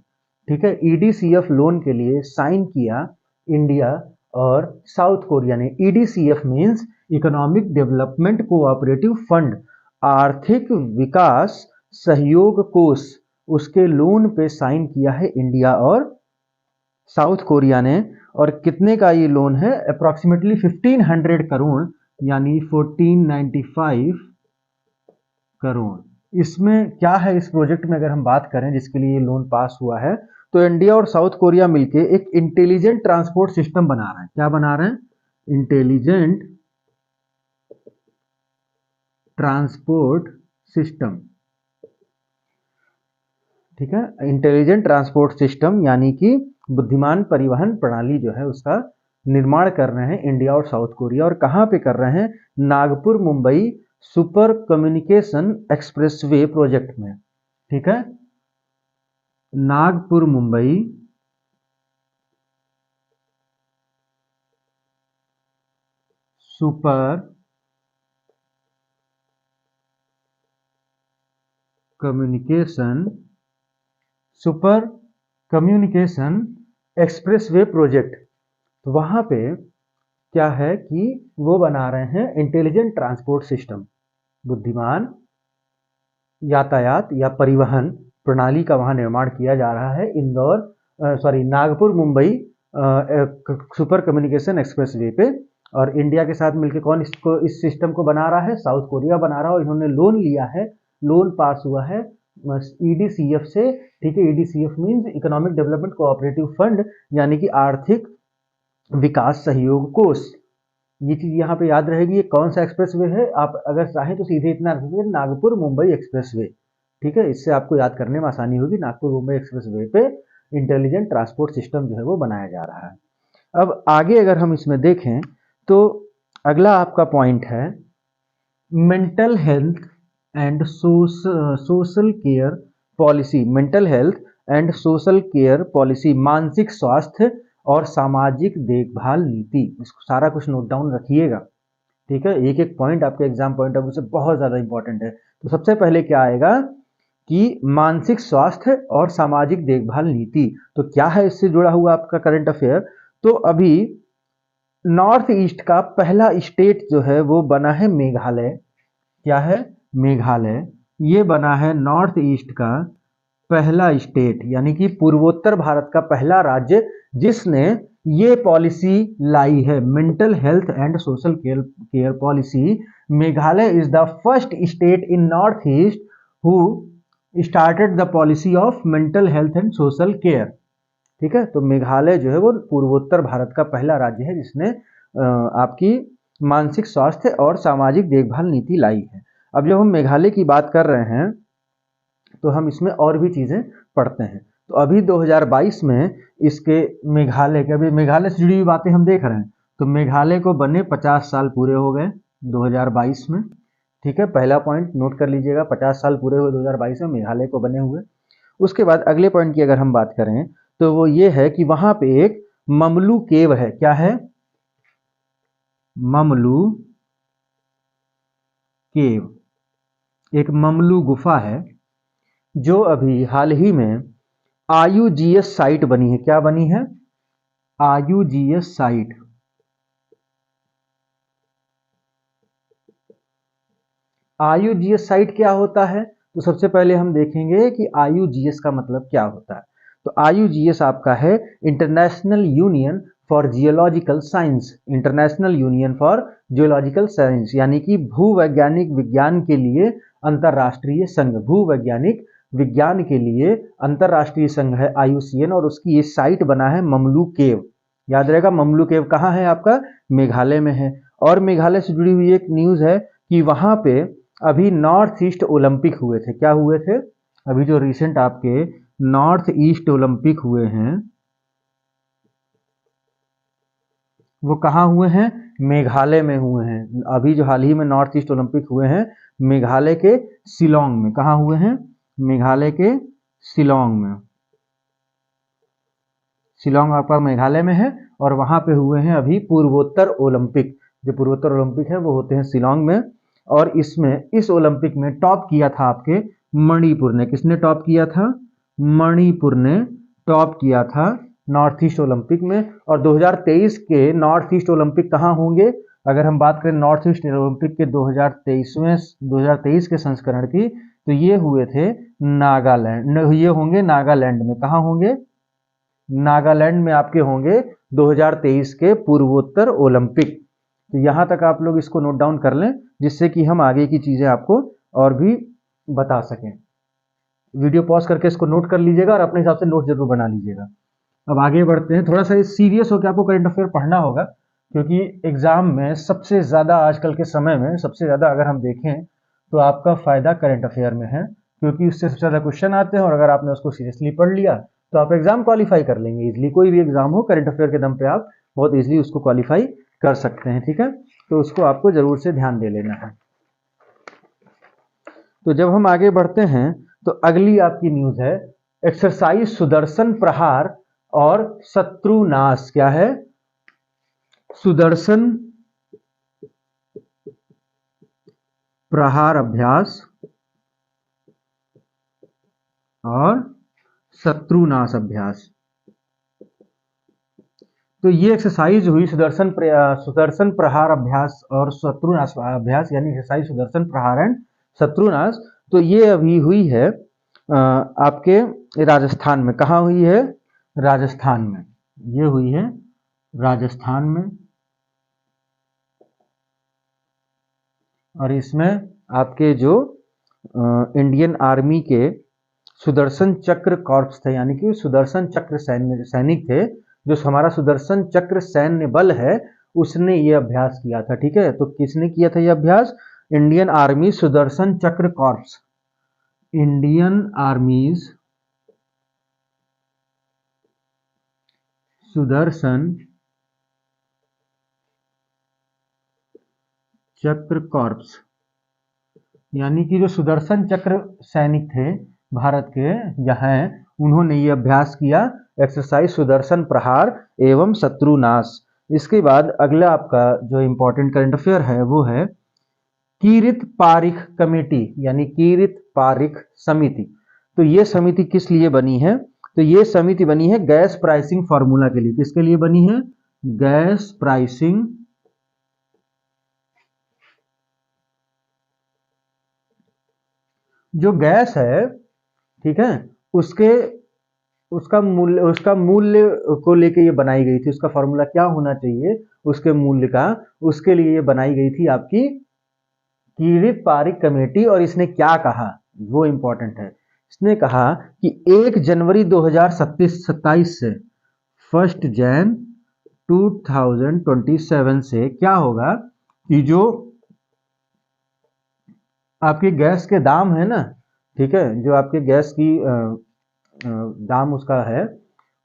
ठीक है, ईडीसीएफ लोन के लिए साइन किया इंडिया और साउथ कोरिया ने। EDCF means economic development cooperative fund, आर्थिक विकास सहयोग कोष, उसके लोन पे साइन किया है इंडिया और साउथ कोरिया ने। और कितने का ये लोन है, अप्रोक्सीमेटली 1500 करोड़, यानी 1495 करोड़। इसमें क्या है, इस प्रोजेक्ट में अगर हम बात करें जिसके लिए ये लोन पास हुआ है, तो इंडिया और साउथ कोरिया मिलके एक इंटेलिजेंट ट्रांसपोर्ट सिस्टम बना रहे हैं। क्या बना रहे हैं, इंटेलिजेंट ट्रांसपोर्ट सिस्टम, ठीक है, इंटेलिजेंट ट्रांसपोर्ट सिस्टम यानी कि बुद्धिमान परिवहन प्रणाली जो है उसका निर्माण कर रहे हैं इंडिया और साउथ कोरिया। और कहां पे कर रहे हैं, Nagpur Mumbai super communication expressway project में, ठीक है, Nagpur Mumbai super communication expressway project. तो वहां पे क्या है कि वो बना रहे हैं इंटेलिजेंट ट्रांसपोर्ट सिस्टम, बुद्धिमान यातायात या परिवहन प्रणाली का वहां निर्माण किया जा रहा है Nagpur Mumbai super communication expressway पे। और इंडिया के साथ मिलकर कौन इसको, इस सिस्टम को बना रहा है, साउथ कोरिया बना रहा है। और इन्होंने लोन लिया है, लोन पास हुआ है ईडीसीएफ से, ठीक है, EDCF means economic development cooperative fund, यानी कि आर्थिक विकास सहयोग कोष। ये चीज यहाँ पे याद रहेगी, ये कौन सा एक्सप्रेसवे है, आप अगर चाहें तो सीधे इतना रख सकते हैं, नागपुर मुंबई एक्सप्रेसवे, ठीक है, इससे आपको याद करने में आसानी होगी। नागपुर मुंबई एक्सप्रेसवे पे इंटेलिजेंट ट्रांसपोर्ट सिस्टम जो है वो बनाया जा रहा है। अब आगे अगर हम इसमें देखें तो अगला आपका पॉइंट है mental health and social care policy, mental health and social care policy, मानसिक स्वास्थ्य और सामाजिक देखभाल नीति। इसको सारा कुछ नोट डाउन रखिएगा, ठीक है, एक एक पॉइंट आपके एग्जाम पॉइंट ऑफ व्यू से बहुत ज्यादा इंपॉर्टेंट है। तो सबसे पहले क्या आएगा कि मानसिक स्वास्थ्य और सामाजिक देखभाल नीति। तो क्या है इससे जुड़ा हुआ आपका करंट अफेयर, तो अभी नॉर्थ ईस्ट का पहला स्टेट जो है वो बना है मेघालय। क्या है, मेघालय, ये बना है नॉर्थ ईस्ट का पहला स्टेट, यानी कि पूर्वोत्तर भारत का पहला राज्य जिसने ये पॉलिसी लाई है, mental health and social care policy. Meghalaya is the first state in north east who started the policy of mental health and social care, ठीक है। तो मेघालय जो है वो पूर्वोत्तर भारत का पहला राज्य है जिसने आपकी मानसिक स्वास्थ्य और सामाजिक देखभाल नीति लाई है। अब जब हम मेघालय की बात कर रहे हैं तो हम इसमें और भी चीजें पढ़ते हैं। तो अभी 2022 में इसके मेघालय के, अभी मेघालय से जुड़ी हुई बातें हम देख रहे हैं। तो मेघालय को बने 50 साल पूरे हो गए 2022 में, ठीक है, पहला पॉइंट नोट कर लीजिएगा, 50 साल पूरे हुए 2022 में मेघालय को बने हुए। उसके बाद अगले पॉइंट की अगर हम बात करें तो वो ये है कि वहां पे एक ममलू केव है। क्या है, ममलू केव, एक ममलू गुफा है जो अभी हाल ही में आईयूजीएस साइट बनी है। क्या बनी है, आईयूजीएस साइट। आईयूजीएस साइट क्या होता है, तो सबसे पहले हम देखेंगे कि आईयूजीएस का मतलब क्या होता है। तो आईयूजीएस आपका है international union for geological science, international union for geological science, यानी कि भूवैज्ञानिक विज्ञान के लिए अंतरराष्ट्रीय संघ, भूवैज्ञानिक विज्ञान के लिए अंतरराष्ट्रीय संघ है IUCN, और उसकी ये साइट बना है ममलू केव। याद रहेगा, ममलू केव कहाँ है आपका, मेघालय में है। और मेघालय से जुड़ी हुई एक न्यूज है कि वहां पे अभी नॉर्थ ईस्ट ओलंपिक हुए थे। क्या हुए थे, अभी जो रिसेंट आपके नॉर्थ ईस्ट ओलंपिक हुए हैं वो कहाँ हुए हैं, मेघालय में हुए हैं। अभी जो हाल ही में नॉर्थ ईस्ट ओलंपिक हुए हैं मेघालय के शिलोंग में। कहाँ हुए हैं, मेघालय के शिलोंग में। शिलोंग आपका मेघालय में है, और वहां पे हुए हैं अभी पूर्वोत्तर ओलंपिक। जो पूर्वोत्तर ओलंपिक है वो होते हैं शिलोंग में। और इसमें इस ओलंपिक में टॉप किया था आपके मणिपुर ने। किसने टॉप किया था, मणिपुर ने टॉप किया था नॉर्थ ईस्ट ओलंपिक में। और 2023 के नॉर्थ ईस्ट ओलंपिक कहाँ होंगे, अगर हम बात करें नॉर्थ ईस्ट ओलंपिक के 2023 के संस्करण की, तो ये हुए थे नागालैंड, ये होंगे नागालैंड में। कहाँ होंगे, नागालैंड में आपके होंगे 2023 के पूर्वोत्तर ओलंपिक। तो यहां तक आप लोग इसको नोट डाउन कर लें, जिससे कि हम आगे की चीजें आपको और भी बता सकें। वीडियो पॉज करके इसको नोट कर लीजिएगा और अपने हिसाब से नोट जरूर बना लीजिएगा। अब आगे बढ़ते हैं, थोड़ा सा सीरियस होकर आपको करंट अफेयर पढ़ना होगा, क्योंकि एग्जाम में सबसे ज्यादा आजकल के समय में सबसे ज्यादा अगर हम देखें तो आपका फायदा करंट अफेयर में है, क्योंकि उससे सबसे ज्यादा क्वेश्चन आते हैं। और अगर आपने उसको सीरियसली पढ़ लिया तो आप एग्जाम क्वालिफाई कर लेंगे इजिली। कोई भी एग्जाम हो, करंट अफेयर के दम पे आप बहुत इजिली उसको क्वालिफाई कर सकते हैं। ठीक है, तो उसको आपको जरूर से ध्यान दे लेना है। तो जब हम आगे बढ़ते हैं तो अगली आपकी न्यूज है एक्सरसाइज सुदर्शन प्रहार और शत्रुनाश। क्या है, सुदर्शन प्रहार अभ्यास और शत्रुनाश अभ्यास। तो ये एक्सरसाइज हुई सुदर्शन प्रहार अभ्यास और शत्रुनाश अभ्यास, यानी एक्सरसाइज सुदर्शन प्रहार एंड शत्रुनाश। तो ये अभी हुई है आपके राजस्थान में। कहाँ हुई है, राजस्थान में। ये हुई है राजस्थान में। और इसमें आपके जो इंडियन आर्मी के सुदर्शन चक्र कॉर्प्स थे, यानी कि सुदर्शन चक्र सैनिक थे, जो हमारा सुदर्शन चक्र सैन्य बल है, उसने ये अभ्यास किया था। ठीक है, तो किसने किया था ये अभ्यास, इंडियन आर्मी सुदर्शन चक्र कॉर्प्स, इंडियन आर्मीज सुदर्शन चक्र कॉर्प्स, यानी कि जो सुदर्शन चक्र सैनिक थे भारत के यहाँ, उन्होंने ये अभ्यास किया एक्सरसाइज सुदर्शन प्रहार एवं शत्रुनाश। इसके बाद अगला आपका जो इंपॉर्टेंट करंट अफेयर है वो है कीरित पारिख कमेटी, यानी कीरित पारिख समिति। तो ये समिति किस लिए बनी है, तो ये समिति बनी है गैस प्राइसिंग फॉर्मूला के लिए। किसके लिए बनी है, गैस प्राइसिंग जो गैस है, ठीक है, उसका मूल्य को लेके ये बनाई गई थी। उसका फॉर्मूला क्या होना चाहिए उसके मूल्य का, उसके लिए ये बनाई गई थी आपकी कीरित पारिख कमेटी। और इसने क्या कहा वो इंपॉर्टेंट है। इसने कहा कि 1 जनवरी 2027 से 1 जैन 2027 से क्या होगा कि जो आपकी गैस के दाम है ना, ठीक है, जो आपके गैस की दाम उसका है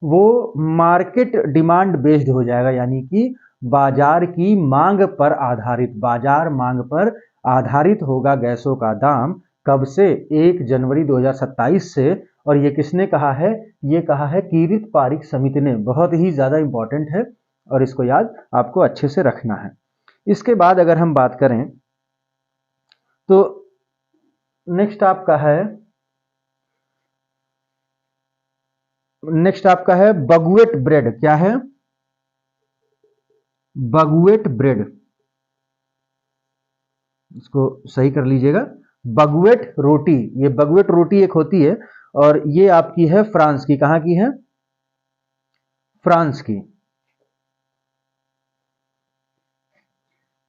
वो मार्केट डिमांड बेस्ड हो जाएगा, यानी कि बाजार की मांग पर आधारित, बाजार मांग पर आधारित होगा गैसों का दाम। कब से, 1 जनवरी 2027 से। और ये किसने कहा है, ये कहा है कीरित पारिख समिति ने। बहुत ही ज्यादा इंपॉर्टेंट है और इसको याद आपको अच्छे से रखना है। इसके बाद अगर हम बात करें तो नेक्स्ट आपका है बगुएट ब्रेड। क्या है, बगुएट ब्रेड, इसको सही कर लीजिएगा, बगुएट रोटी। ये बगुएट रोटी एक होती है और ये आपकी है फ्रांस की। कहां की है, फ्रांस की।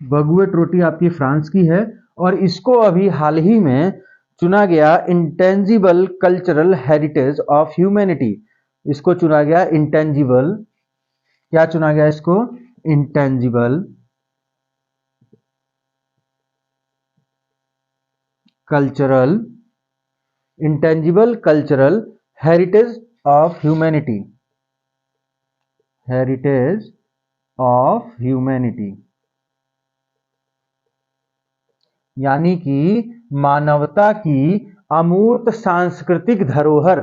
बगुएट रोटी आपकी फ्रांस की है और इसको अभी हाल ही में चुना गया intangible cultural heritage of humanity. इसको चुना गया इंटेंजिबल, क्या चुना गया इसको? Intangible cultural, intangible cultural heritage of humanity, heritage of humanity, यानी कि मानवता की अमूर्त सांस्कृतिक धरोहर,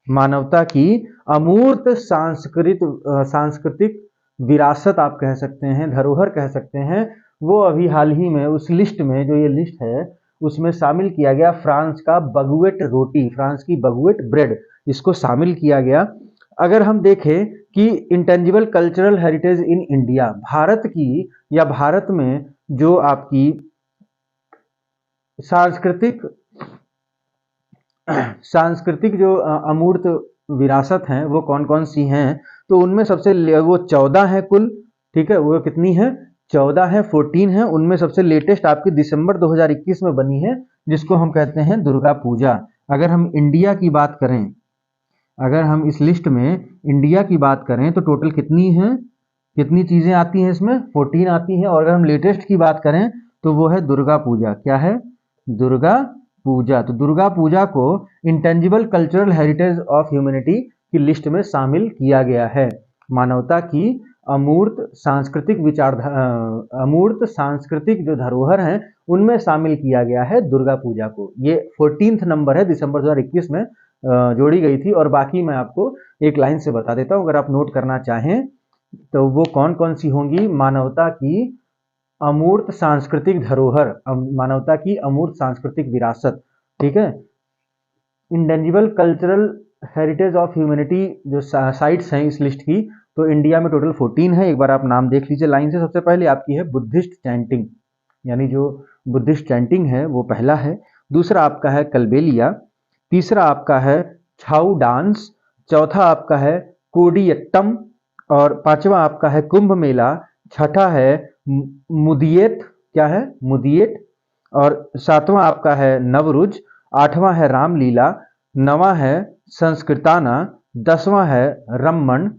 मानवता की अमूर्त सांस्कृतिक विरासत आप कह सकते हैं, धरोहर कह सकते हैं, वो अभी हाल ही में उस लिस्ट में, जो ये लिस्ट है उसमें शामिल किया गया। फ्रांस का बगुएट रोटी, फ्रांस की बगुएट ब्रेड, इसको शामिल किया गया। अगर हम देखें कि intangible cultural heritage in India, Bharat की या भारत में जो आपकी सांस्कृतिक जो अमूर्त विरासत हैं वो कौन कौन सी हैं, तो उनमें सबसे वो 14 है कुल, ठीक है। वो कितनी है? 14 है, 14 है। उनमें सबसे लेटेस्ट आपकी दिसंबर 2021 में बनी है, जिसको हम कहते हैं दुर्गा पूजा। अगर हम इंडिया की बात करें, अगर हम इस लिस्ट में इंडिया की बात करें तो टोटल कितनी है, कितनी चीजें आती हैं इसमें? 14 आती हैं। और अगर हम लेटेस्ट की बात करें तो वो है दुर्गा पूजा। क्या है? दुर्गा पूजा। तो दुर्गा पूजा को intangible cultural heritage of humanity की लिस्ट में शामिल किया गया है। मानवता की अमूर्त सांस्कृतिक अमूर्त सांस्कृतिक जो धरोहर हैं उनमें शामिल किया गया है दुर्गा पूजा को। ये 14th नंबर है, दिसंबर 2021 में जोड़ी गई थी। और बाकी मैं आपको एक लाइन से बता देता हूं, अगर आप नोट करना चाहें तो वो कौन कौन सी होंगी। मानवता की अमूर्त सांस्कृतिक धरोहर, मानवता की अमूर्त सांस्कृतिक विरासत, ठीक है। Intangible cultural heritage of humanity जो साइट्स हैं इस लिस्ट की, तो इंडिया में टोटल 14 है। एक बार आप नाम देख लीजिए लाइन से। सबसे पहले आपकी है बुद्धिस्ट चैंटिंग, यानी जो बुद्धिस्ट चैंटिंग है वो पहला है। दूसरा आपका है कलबेलिया। तीसरा आपका है छाऊ डांस। चौथा आपका है कोडियट्टम। और पांचवा आपका है कुंभ मेला। छठा है मुदियेट, क्या है? मुदियेट। और सातवां आपका है नवरुज। आठवां है रामलीला। नवां है संस्कृताना। 10वां है रमन।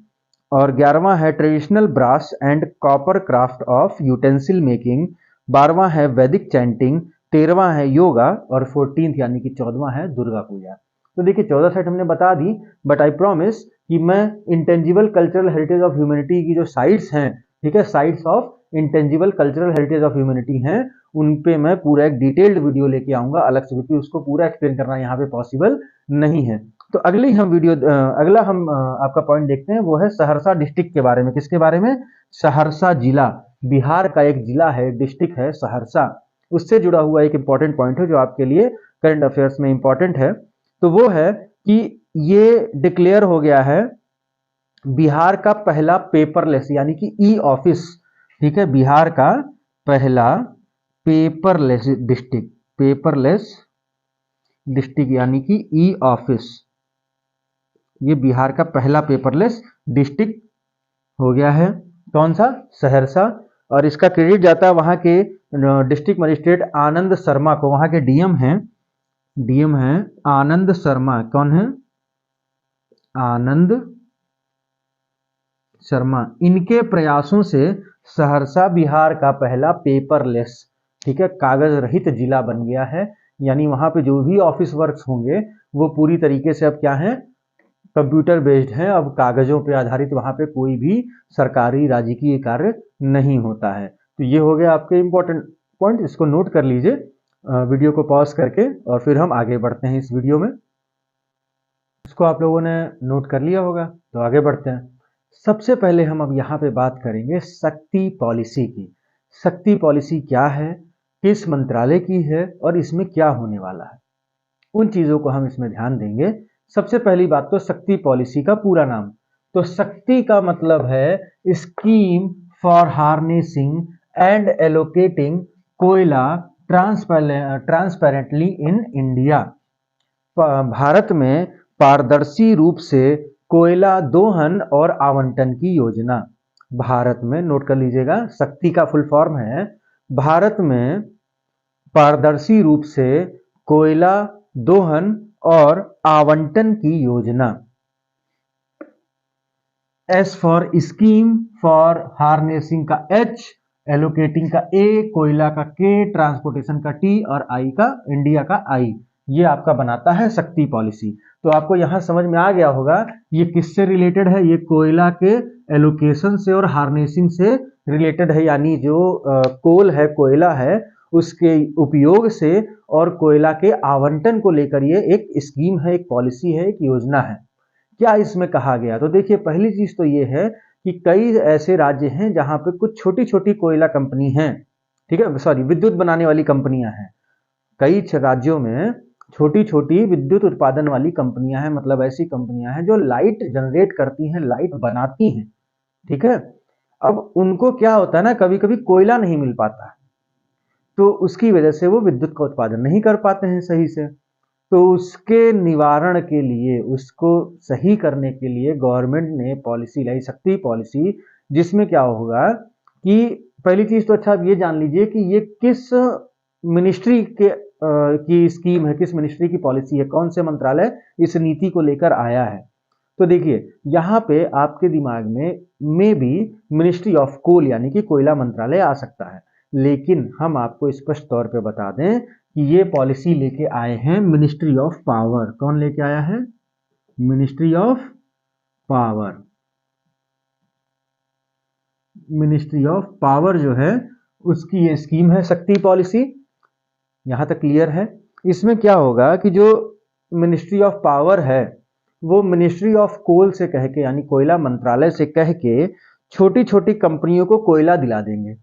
और 11वां है traditional brass and copper craft of utensil making. 12वां है वैदिक चैंटिंग। 13वां है योगा। और 14th यानी कि 14वां है दुर्गा पूजा। तो देखिए 14 साइट हमने बता दी, बट आई प्रॉमिस कि मैं intangible cultural heritage of humanity की जो साइट्स हैं, ठीक है, sites of intangible cultural heritage of humanity हैं, उन पे मैं पूरा एक डिटेल्ड वीडियो लेके आऊंगा अलग से, क्योंकि उसको पूरा एक्सप्लेन करना यहाँ पे पॉसिबल नहीं है। तो अगली हम अगला हम आपका पॉइंट देखते हैं, वो है सहरसा डिस्ट्रिक्ट के बारे में। किसके बारे में? सहरसा जिला, बिहार का एक जिला है, डिस्ट्रिक्ट है सहरसा। उससे जुड़ा हुआ एक इंपॉर्टेंट पॉइंट है जो आपके लिए करंट अफेयर्स में इंपॉर्टेंट है। तो वो है कि ये डिक्लेयर हो गया है बिहार का पहला पेपरलेस यानी कि ई ऑफिस, ठीक है, बिहार का पहला पेपरलेस डिस्ट्रिक्ट, पेपरलेस डिस्ट्रिक्ट यानी कि ई ऑफिस, ये बिहार का पहला पेपरलेस डिस्ट्रिक्ट हो गया है। कौन सा? सहरसा। और इसका क्रेडिट जाता है वहां के डिस्ट्रिक्ट मजिस्ट्रेट आनंद शर्मा को, वहां के डीएम हैं आनंद शर्मा। कौन है? आनंद शर्मा। इनके प्रयासों से सहरसा बिहार का पहला पेपरलेस, ठीक है, कागज रहित जिला बन गया है। यानी वहां पे जो भी ऑफिस वर्क्स होंगे वो पूरी तरीके से अब क्या है? कंप्यूटर बेस्ड है। अब कागजों पे आधारित वहां पे कोई भी सरकारी राजकीय कार्य नहीं होता है। तो ये हो गया आपके इंपॉर्टेंट पॉइंट, इसको नोट कर लीजिए वीडियो को पॉज करके, और फिर हम आगे बढ़ते हैं इस वीडियो में। इसको आप लोगों ने नोट कर लिया होगा, तो आगे बढ़ते हैं। सबसे पहले हम अब यहाँ पे बात करेंगे शक्ति पॉलिसी की। शक्ति पॉलिसी क्या है, किस मंत्रालय की है और इसमें क्या होने वाला है, उन चीजों को हम इसमें ध्यान देंगे। सबसे पहली बात तो शक्ति पॉलिसी का पूरा नाम, तो शक्ति का मतलब है scheme for harnessing and allocating कोयला ट्रांसपेरेंटली इन इंडिया। भारत में पारदर्शी रूप से कोयला दोहन और आवंटन की योजना। भारत में, नोट कर लीजिएगा, शक्ति का फुल फॉर्म है भारत में पारदर्शी रूप से कोयला दोहन और आवंटन की योजना। S for scheme, for harnessing का एच, एलोकेटिंग का ए, कोयला का के, ट्रांसपोर्टेशन का टी और आई का इंडिया का आई। ये आपका बनाता है शक्ति पॉलिसी। तो आपको यहां समझ में आ गया होगा ये किससे रिलेटेड है, ये कोयला के एलोकेशन से और हार्नेसिंग से रिलेटेड है, यानी जो कोल है, कोयला है, उसके उपयोग से और कोयला के आवंटन को लेकर ये एक स्कीम है, एक पॉलिसी है, एक योजना है। क्या इसमें कहा गया, तो देखिए पहली चीज तो ये है कि कई ऐसे राज्य हैं जहां पे कुछ छोटी छोटी कोयला कंपनी हैं, ठीक है, सॉरी विद्युत बनाने वाली कंपनियां हैं। कई राज्यों में छोटी छोटी विद्युत उत्पादन वाली कंपनियां हैं, मतलब ऐसी कंपनियां हैं जो लाइट जनरेट करती हैं, लाइट बनाती हैं, ठीक है। अब उनको क्या होता है ना, कभी कभी कोयला नहीं मिल पाता है, तो उसकी वजह से वो विद्युत का उत्पादन नहीं कर पाते हैं सही से। तो उसके निवारण के लिए, उसको सही करने के लिए गवर्नमेंट ने पॉलिसी लाई, शक्ति पॉलिसी, जिसमें क्या होगा कि पहली चीज तो अच्छा आप ये जान लीजिए कि ये किस मिनिस्ट्री के की स्कीम है, किस मिनिस्ट्री की पॉलिसी है, कौन से मंत्रालय इस नीति को लेकर आया है। तो देखिए यहां पे आपके दिमाग में भी मिनिस्ट्री ऑफ कोल यानी कि कोयला मंत्रालय आ सकता है, लेकिन हम आपको स्पष्ट तौर पे बता दें कि ये पॉलिसी लेके आए हैं मिनिस्ट्री ऑफ पावर। कौन लेके आया है, ministry of power. Ministry of power जो है उसकी ये स्कीम है शक्ति पॉलिसी। यहां तक क्लियर है। इसमें क्या होगा कि जो मिनिस्ट्री ऑफ पावर है वो मिनिस्ट्री ऑफ कोल से कह के, यानी कोयला मंत्रालय से कह के छोटी छोटी कंपनियों को कोयला दिला देंगे,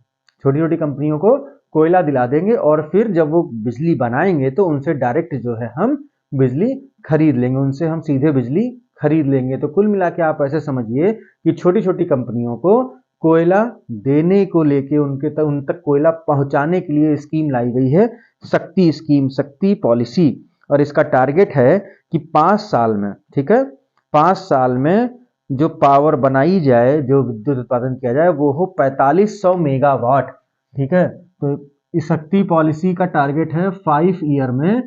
छोटी छोटी कंपनियों को कोयला दिला देंगे, और फिर जब वो बिजली बनाएंगे तो उनसे डायरेक्ट जो है हम बिजली खरीद लेंगे, उनसे हम सीधे बिजली खरीद लेंगे। तो कुल मिला के आप ऐसे समझिए कि छोटी छोटी कंपनियों को कोयला देने को लेके, उन तक कोयला पहुंचाने के लिए स्कीम लाई गई है शक्ति स्कीम, शक्ति पॉलिसी। और इसका टारगेट है कि 5 साल में, ठीक है, 5 साल में जो पावर बनाई जाए, जो विद्युत उत्पादन किया जाए वो हो 4500 मेगावाट, ठीक है। तो इस शक्ति पॉलिसी का टारगेट है 5 ईयर में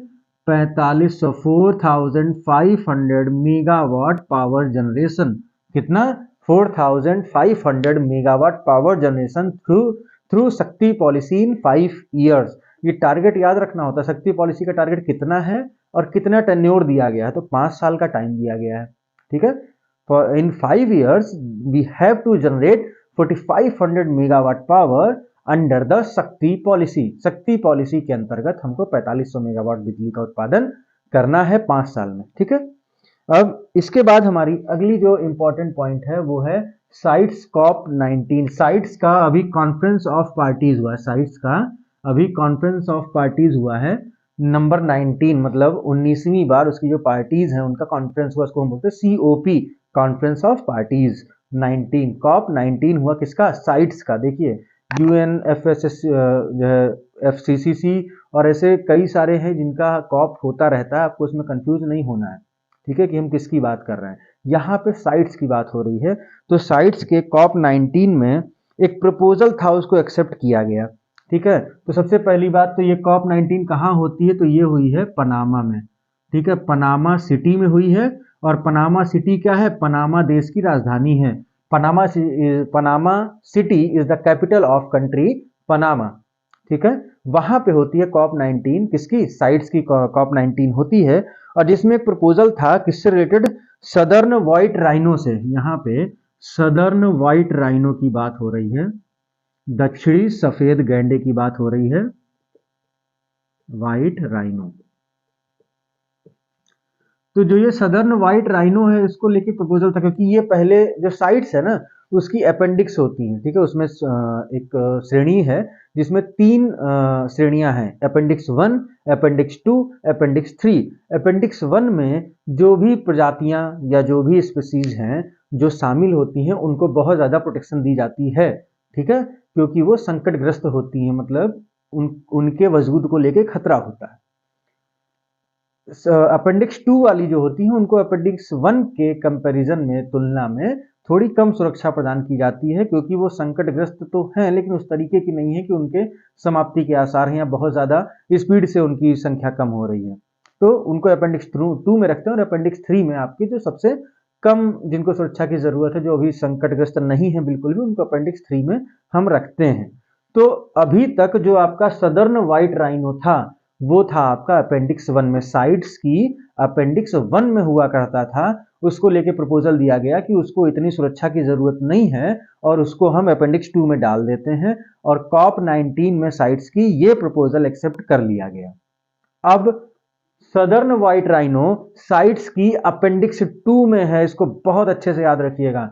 4500, 4500 मेगावाट पावर जनरेशन। कितना, 4500 मेगावाट पावर जनरेशन थ्रू शक्ति पॉलिसी इन 5 ईयर्स। ये टारगेट याद रखना होता है, शक्ति पॉलिसी का टारगेट कितना है और कितना टेन्योर दिया गया है, तो 5 साल का टाइम दिया गया है, ठीक है। For in 5 years we have to generate 4500 megawatt power under the Shakti policy. Shakti policy के अंतर्गत हमको 4500 मेगावाट बिजली का उत्पादन करना है 5 साल में, ठीक है। अब इसके बाद हमारी अगली जो इंपॉर्टेंट पॉइंट है वो है साइट्स COP19। साइट्स का अभी कॉन्फ्रेंस ऑफ पार्टीज हुआ है, साइट्स का अभी कॉन्फ्रेंस ऑफ पार्टीज हुआ है नंबर 19, मतलब 19वीं बार उसकी जो पार्टीज हैं उनका कॉन्फ्रेंस हुआ, उसको हम बोलते हैं COP, conference of parties 19। COP19 हुआ किसका, साइट्स का। देखिए UNFSS जो है, FCCC और ऐसे कई सारे हैं जिनका COP होता रहता है, आपको उसमें कंफ्यूज नहीं होना है, ठीक है, कि हम किसकी बात कर रहे हैं। यहाँ पे साइट्स की बात हो रही है, तो साइट्स के COP19 में एक प्रपोजल था, उसको एक्सेप्ट किया गया, ठीक है। तो सबसे पहली बात तो ये COP19 कहाँ होती है, तो ये हुई है पनामा में, ठीक है, पनामा सिटी में हुई है। और पनामा सिटी क्या है, पनामा देश की राजधानी है। Panama city is the capital of country Panama, ठीक है। वहां पे होती है COP19, किसकी, साइट्स की COP19 होती है। और जिसमें एक प्रपोजल था किससे रिलेटेड, सदर्न व्हाइट राइनो से। यहाँ पे सदर्न व्हाइट राइनो की बात हो रही है, दक्षिणी सफेद गैंडे की बात हो रही है, व्हाइट राइनो। तो जो ये सदर्न व्हाइट राइनो है इसको लेके प्रपोजल था, क्योंकि ये पहले जो साइट्स है ना उसकी अपेंडिक्स होती हैं, ठीक है। उसमें एक श्रेणी है जिसमें 3 श्रेणियां हैं, अपेंडिक्स 1, अपेंडिक्स 2, अपेंडिक्स 3। अपेंडिक्स 1 में जो भी प्रजातियां या जो भी स्पीसीज हैं जो शामिल होती हैं उनको बहुत ज्यादा प्रोटेक्शन दी जाती है, ठीक है, क्योंकि वो संकटग्रस्त होती हैं, मतलब उनके वजूद को लेके खतरा होता है। अपेंडिक्स 2 वाली जो होती है उनको अपेंडिक्स 1 के कंपैरिजन में, तुलना में थोड़ी कम सुरक्षा प्रदान की जाती है, क्योंकि वो संकटग्रस्त तो हैं लेकिन उस तरीके की नहीं है कि उनके समाप्ति के आसार हैं या बहुत ज्यादा स्पीड से उनकी संख्या कम हो रही है, तो उनको अपेंडिक्स 2 में रखते हैं, और अपेंडिक्स 3 में आपकी जो सबसे कम जिनको सुरक्षा की जरूरत है, जो अभी संकटग्रस्त नहीं है बिल्कुल भी, उनको अपेंडिक्स 3 में हम रखते हैं। तो अभी तक जो आपका सदर्न व्हाइट राइनो था वो था आपका अपेंडिक्स 1 में, साइड्स की अपेंडिक्स 1 में हुआ करता था। उसको लेके प्रपोजल दिया गया कि उसको इतनी सुरक्षा की जरूरत नहीं है और उसको हम अपेंडिक्स 2 में डाल देते हैं, और कॉप 19 में साइट्स की ये प्रपोजल एक्सेप्ट कर लिया गया। अब सदर्न व्हाइट राइनो साइट्स की अपेंडिक्स 2 में है, इसको बहुत अच्छे से याद रखिएगा।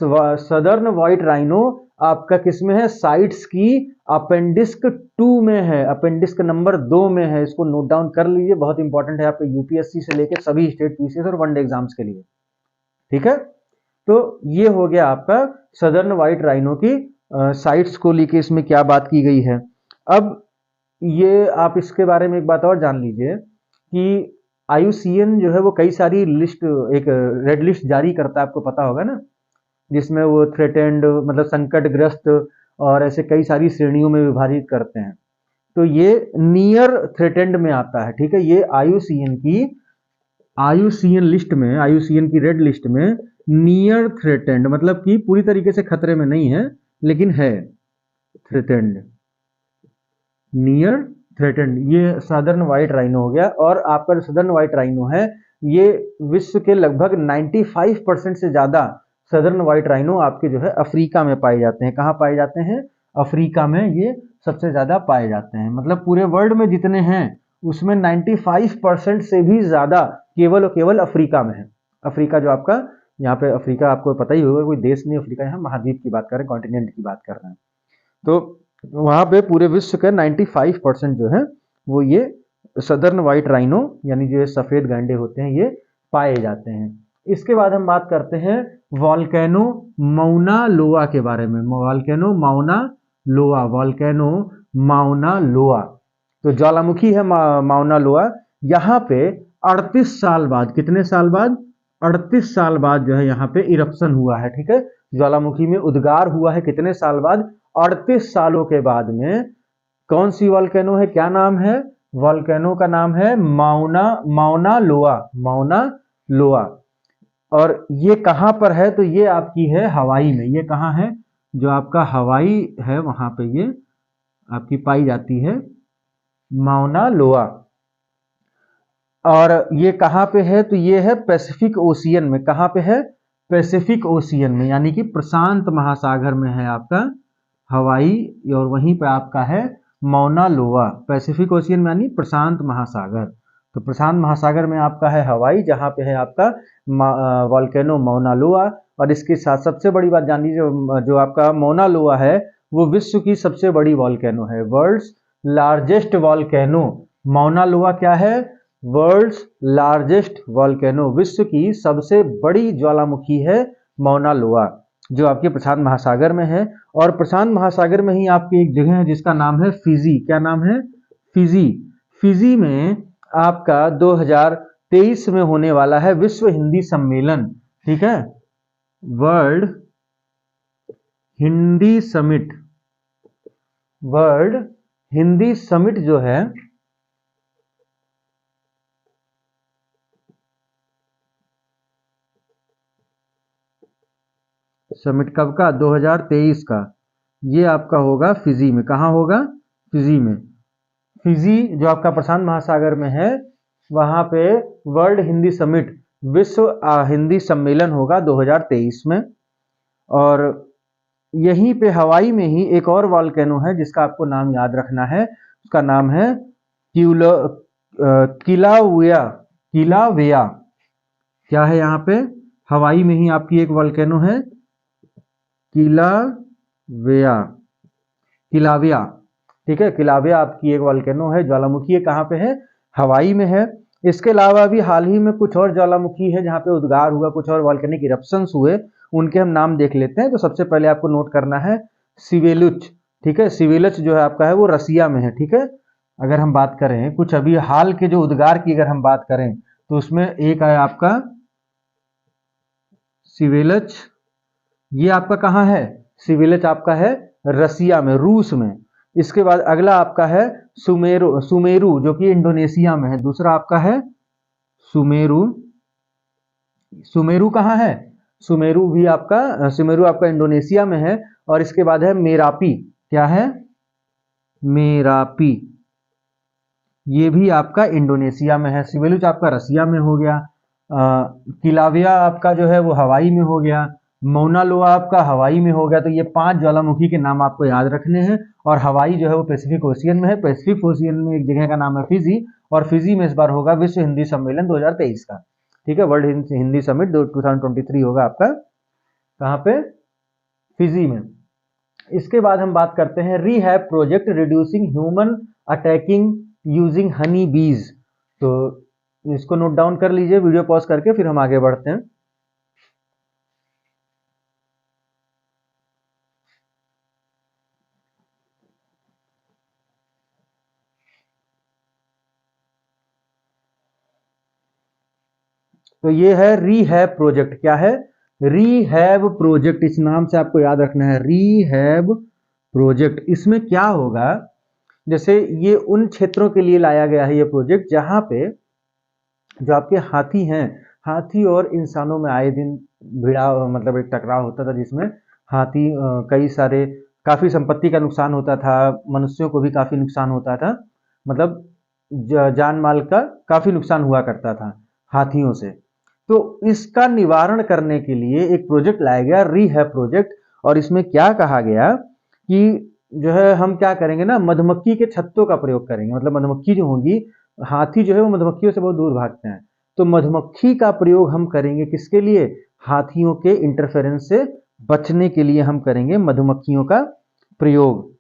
सदर्न व्हाइट राइनो आपका किसमें है, साइट्स की अपेंडिक्स 2 में है, अपेंडिक्स नंबर 2 में है। इसको नोट डाउन कर लीजिए, बहुत इंपॉर्टेंट है आपके यूपीएससी से लेकर सभी स्टेट पीसीएस और वनडे एग्जाम्स के लिए, ठीक है। तो ये हो गया आपका सदर्न व्हाइट राइनो की साइट्स को लेके इसमें क्या बात की गई है। अब ये आप इसके बारे में एक बात और जान लीजिए कि IUCN जो है वो कई सारी लिस्ट, एक रेड लिस्ट जारी करता है, आपको पता होगा ना, जिसमें वो थ्रेटेंड मतलब संकटग्रस्त और ऐसे कई सारी श्रेणियों में विभाजित करते हैं। तो ये नियर थ्रेटेंड में आता है, ठीक है। ये IUCN लिस्ट में, IUCN की रेड लिस्ट में नियर थ्रेटेंड मतलब कि पूरी तरीके से खतरे में नहीं है लेकिन है थ्रेटेंड, नियर थ्रेटेंड, ये सदर्न व्हाइट राइनो हो गया। और आपका जो सदर्न व्हाइट राइनो है ये विश्व के लगभग 95% से ज्यादा सदर्न व्हाइट राइनो आपके जो है अफ्रीका में पाए जाते हैं। कहाँ पाए जाते हैं, अफ्रीका में ये सबसे ज्यादा पाए जाते हैं। मतलब पूरे वर्ल्ड में जितने हैं उसमें 95% से भी ज्यादा केवल और केवल अफ्रीका में है। अफ्रीका जो आपका यहाँ पे, अफ्रीका आपको पता ही होगा, कोई देश नहीं अफ्रीका, यहाँ महाद्वीप की बात कर रहे हैं, कॉन्टिनेंट की बात कर रहे हैं। तो वहां पे पूरे विश्व के 95% जो है वो ये सदर्न व्हाइट राइनो यानी जो सफेद गैंडे होते हैं ये पाए जाते हैं। इसके बाद हम बात करते हैं वोल्केनो माउना लोआ के बारे में। वोल्केनो माउना लोआ, वोल्केनो माउना लोआ, तो ज्वालामुखी है माउना लोआ। यहाँ पे 38 साल बाद, कितने साल बाद, 38 साल बाद जो है यहाँ पे इरप्शन हुआ है, ठीक है। ज्वालामुखी में उद्गार हुआ है कितने साल बाद, 38 सालों के बाद में। कौन सी वोल्केनो है, क्या नाम है, वोल्केनो का नाम है माउना लोआ, माउना लोआ। और ये कहां पर है, तो ये आपकी है हवाई में। ये कहां है, जो आपका हवाई है वहां पे ये आपकी पाई जाती है माउना लोआ। और ये कहां पे है, तो ये है पैसिफिक ओशियन में। कहां पे है, पैसिफिक ओशियन में, यानी कि प्रशांत महासागर में है आपका हवाई, और वहीं पे आपका है माउना लोआ। पैसिफिक ओशियन में यानी प्रशांत महासागर, तो प्रशांत महासागर में आपका है हवाई, जहां पे है आपका वोल्केनो माउना लोआ। और इसके साथ सबसे बड़ी बात जान लीजिए, जो आपका माउना लोआ है वो विश्व की सबसे बड़ी वोल्केनो है, वर्ल्ड्स लार्जेस्ट वोल्केनो। माउना लोआ क्या है, वर्ल्ड्स लार्जेस्ट वोल्केनो, विश्व की सबसे बड़ी ज्वालामुखी है माउना लोआ, जो आपके प्रशांत महासागर में है। और प्रशांत महासागर में ही आपकी एक जगह है जिसका नाम है फिजी। क्या नाम है, फिजी। फिजी में आपका 2023 में होने वाला है विश्व हिंदी सम्मेलन, ठीक है, world Hindi summit. World Hindi summit जो है समिट कब का, 2023 का, ये आपका होगा फिजी में। कहाँ होगा, फिजी में। फिजी जो आपका प्रशांत महासागर में है वहां पे वर्ल्ड हिंदी समिट, विश्व हिंदी सम्मेलन होगा 2023 में। और यहीं पे हवाई में ही एक और वोल्केनो है जिसका आपको नाम याद रखना है, उसका नाम है किलावेया। किलावेया क्या है, यहाँ पे हवाई में ही आपकी एक वोल्केनो है किलावेया, किलाविया, ठीक है। किलाविया आपकी एक वोल्केनो है, ज्वालामुखी है, कहाँ पे है, हवाई में है। इसके अलावा भी हाल ही में कुछ और ज्वालामुखी है जहाँ पे उद्गार हुआ, कुछ और वोल्केनिक इरप्शंस हुए, उनके हम नाम देख लेते हैं। तो सबसे पहले आपको नोट करना है सिवेलुच, ठीक है। सिवेलुच जो है आपका है वो रसिया में है, ठीक है। अगर हम बात करें कुछ अभी हाल के जो उद्गार की अगर हम बात करें तो उसमें एक है आपका सिवेलच, ये आपका कहाँ है, सिवेलच आपका है रसिया में, रूस में। इसके बाद अगला आपका है सुमेरु, सुमेरु जो कि इंडोनेशिया में है। दूसरा आपका है सुमेरु, सुमेरु कहाँ है? सुमेरु भी आपका, सुमेरु आपका इंडोनेशिया में है। और इसके बाद है मेरापी, क्या है? मेरापी, ये भी आपका इंडोनेशिया में है। सिबेलुच आपका रसिया में हो गया। किलाविया आपका जो है वो हवाई में हो गया। मौना लोआ आपका हवाई में हो गया। तो ये 5 ज्वालामुखी के नाम आपको याद रखने हैं। और हवाई जो है वो पैसिफिक ओशियन में है। पैसिफिक ओशियन में एक जगह का नाम है फिजी, और फिजी में इस बार होगा विश्व हिंदी सम्मेलन 2023 का। ठीक है, वर्ल्ड हिंदी समिट 2023 होगा आपका, कहाँ पे? फिजी में। इसके बाद हम बात करते हैं rehab project reducing human attacking using Honey बीज। तो इसको नोट डाउन कर लीजिए वीडियो पॉज करके, फिर हम आगे बढ़ते हैं। तो ये है रीहैब प्रोजेक्ट। क्या है? रीहैब प्रोजेक्ट, इस नाम से आपको याद रखना है, रीहैब प्रोजेक्ट। इसमें क्या होगा, जैसे ये उन क्षेत्रों के लिए लाया गया है ये प्रोजेक्ट जहां पे जो आपके हाथी हैं, हाथी और इंसानों में आए दिन भिड़ा, मतलब एक टकराव होता था, जिसमें हाथी कई सारे, काफी संपत्ति का नुकसान होता था, मनुष्यों को भी काफी नुकसान होता था, मतलब जान माल का काफी नुकसान हुआ करता था हाथियों से। तो इसका निवारण करने के लिए एक प्रोजेक्ट लाया गया, रीहैब प्रोजेक्ट। और इसमें क्या कहा गया कि जो है हम क्या करेंगे ना, मधुमक्खी के छत्तों का प्रयोग करेंगे। मतलब मधुमक्खी जो होगी, हाथी जो है वो मधुमक्खियों से बहुत दूर भागते हैं, तो मधुमक्खी का प्रयोग हम करेंगे किसके लिए? हाथियों के इंटरफेरेंस से बचने के लिए हम करेंगे मधुमक्खियों का प्रयोग।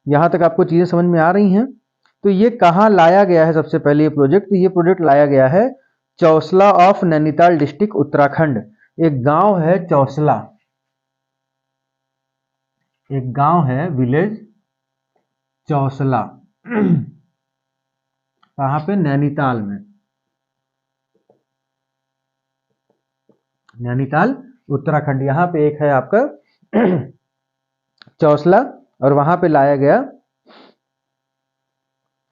यहां तक आपको चीजें समझ में आ रही हैं? तो ये कहां लाया गया है सबसे पहले ये प्रोजेक्ट? तो ये प्रोजेक्ट लाया गया है चौसला ऑफ नैनीताल डिस्ट्रिक्ट, उत्तराखंड। एक गांव है चौसला, एक गांव है विलेज चौसला, कहां पे? नैनीताल में, नैनीताल उत्तराखंड। यहां पे एक है आपका चौसला, और वहां पे लाया गया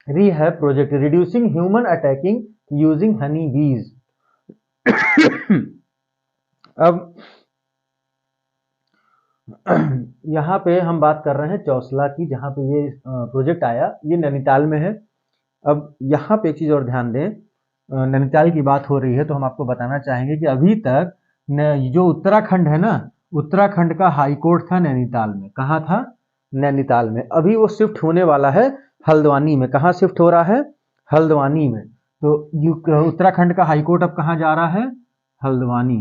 rehab project reducing human attacking using Honey बीज। अब यहाँ पे हम बात कर रहे हैं चौसला की, जहाँ पे ये प्रोजेक्ट आया, ये नैनीताल में है। अब यहाँ पे एक चीज और ध्यान दें, नैनीताल की बात हो रही है तो हम आपको बताना चाहेंगे कि अभी तक जो उत्तराखंड है ना, उत्तराखंड का हाई कोर्ट था नैनीताल में। कहाँ था? नैनीताल में। अभी वो शिफ्ट होने वाला है हल्द्वानी में। कहाँ शिफ्ट हो रहा है? हल्द्वानी में। तो उत्तराखंड का हाई कोर्ट अब कहाँ जा रहा है? हल्द्वानी।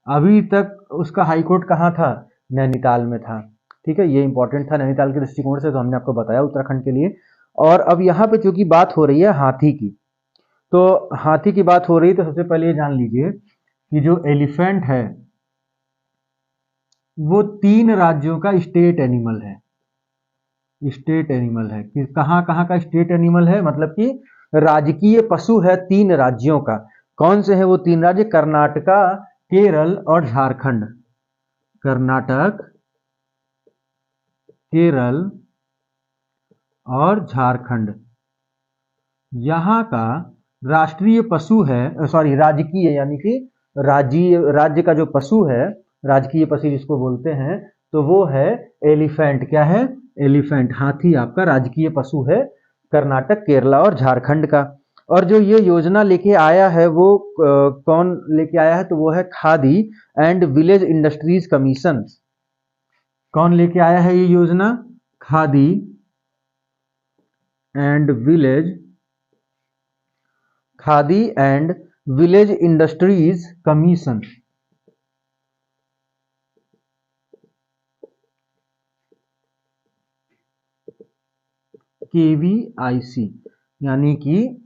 अभी तक उसका हाई कोर्ट कहाँ था? नैनीताल में था। ठीक है, ये इंपॉर्टेंट था नैनीताल के दृष्टिकोण से, तो हमने आपको बताया उत्तराखंड के लिए। और अब यहाँ पे चूंकि बात हो रही है हाथी की, तो हाथी की बात हो रही है तो सबसे पहले ये जान लीजिए कि जो एलिफेंट है वो 3 राज्यों का स्टेट एनिमल है। स्टेट एनिमल है कि कहाँ कहाँ का स्टेट एनिमल है, मतलब कि राजकीय पशु है 3 राज्यों का। कौन से हैं वो 3 राज्य? कर्नाटका, केरल और झारखंड। कर्नाटक, केरल और झारखंड। यहाँ का राष्ट्रीय पशु है, सॉरी राजकीय, यानी कि राज्य का जो पशु है, राजकीय पशु जिसको बोलते हैं, तो वो है एलिफेंट। क्या है? एलिफेंट। हाथी आपका राजकीय पशु है कर्नाटक, केरला और झारखंड का। और जो ये योजना लेके आया है वो कौन लेके आया है? तो वो है khadi and village industries commission. कौन लेके आया है ये योजना? Khadi and village, khadi and village industries commission. KVIC, यानी कि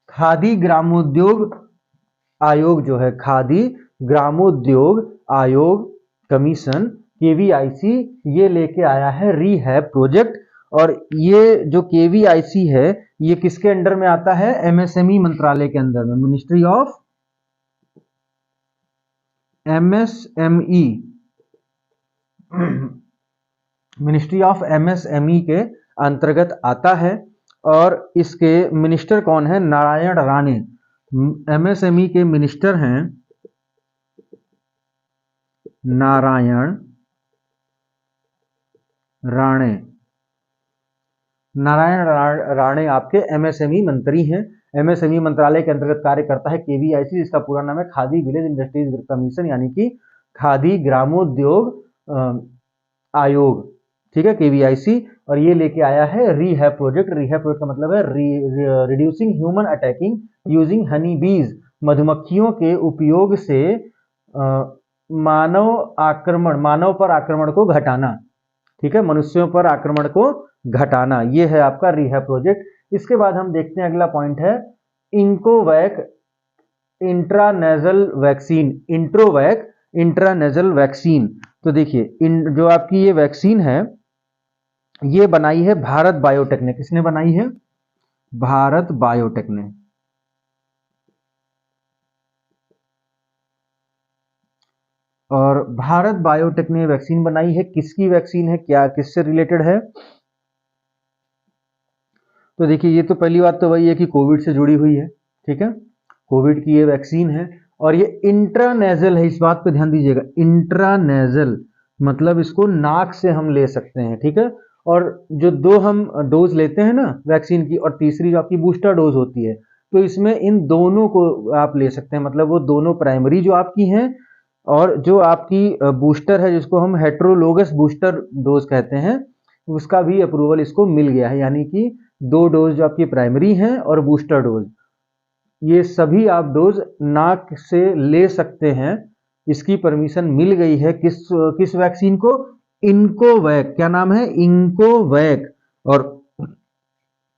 खादी ग्रामोद्योग आयोग जो है, खादी ग्रामोद्योग आयोग कमीशन, KVIC, ये लेके आया है रीहैब प्रोजेक्ट। और ये जो KVIC है ये किसके अंडर में आता है? MSME मंत्रालय के अंदर में, ministry of MSME ministry of MSME के अंतर्गत आता है। और इसके मिनिस्टर कौन है? नारायण राणे। एमएसएमई के मिनिस्टर हैं नारायण राणे। नारायण राणे आपके एमएसएमई मंत्री हैं। एमएसएमई मंत्रालय के अंतर्गत कार्य करता है केवीआईसी, जिसका पूरा नाम है खादी विलेज इंडस्ट्रीज कमीशन, यानी कि खादी ग्रामोद्योग आयोग। ठीक है, केवीआईसी। और ये लेके आया है रीहैब प्रोजेक्ट। रीहैब प्रोजेक्ट का मतलब है reducing human attacking using Honey बीज, मधुमक्खियों के उपयोग से मानव पर आक्रमण को घटाना। ठीक है, मनुष्यों पर आक्रमण को घटाना, ये है आपका रीहैब प्रोजेक्ट। इसके बाद हम देखते हैं अगला पॉइंट है Incovacc intranasal vaccine. Incovacc intranasal vaccine. तो देखिए जो आपकी ये वैक्सीन है ये बनाई है भारत बायोटेक ने। किसने बनाई है? भारत बायोटेक ने। और भारत बायोटेक ने वैक्सीन बनाई है। किसकी वैक्सीन है, क्या किससे रिलेटेड है? तो देखिए ये तो पहली बात तो वही है कि कोविड से जुड़ी हुई है। ठीक है, कोविड की ये वैक्सीन है और ये इंट्रानेजल है। इस बात पे ध्यान दीजिएगा, इंट्रानेजल मतलब इसको नाक से हम ले सकते हैं। ठीक है, और जो दो हम डोज लेते हैं ना वैक्सीन की, और तीसरी जो आपकी बूस्टर डोज होती है, तो इसमें इन दोनों को आप ले सकते हैं। मतलब वो दोनों प्राइमरी जो आपकी हैं और जो आपकी बूस्टर है जिसको हम हेट्रोलोगस बूस्टर डोज कहते हैं, उसका भी अप्रूवल इसको मिल गया है। यानी कि दो डोज जो आपकी प्राइमरी हैं और बूस्टर डोज, ये सभी आप डोज नाक से ले सकते हैं। इसकी परमिशन मिल गई है किस वैक्सीन को? इनकोवैक। क्या नाम है? इनकोवैक। और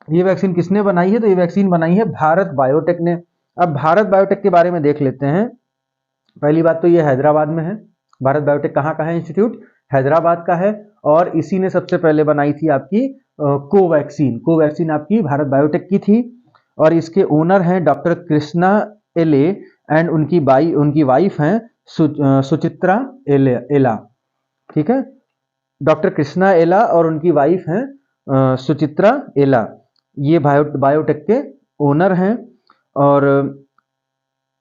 ये वैक्सीन किसने बनाई है? तो ये वैक्सीन बनाई है भारत बायोटेक ने। अब भारत बायोटेक के बारे में देख लेते हैं। पहली बात तो ये हैदराबाद में है। भारत बायोटेक कहाँ का है इंस्टीट्यूट? हैदराबाद का है। और इसी ने सबसे पहले बनाई थी आपकी कोवैक्सीन। कोवैक्सीन आपकी भारत बायोटेक की थी। और इसके ओनर हैं डॉक्टर कृष्णा एले एंड उनकी वाइफ हैं सुचित्रा एला। ठीक है, डॉक्टर कृष्णा एला और उनकी वाइफ हैं सुचित्रा एला। ये बायोटेक के ओनर हैं। और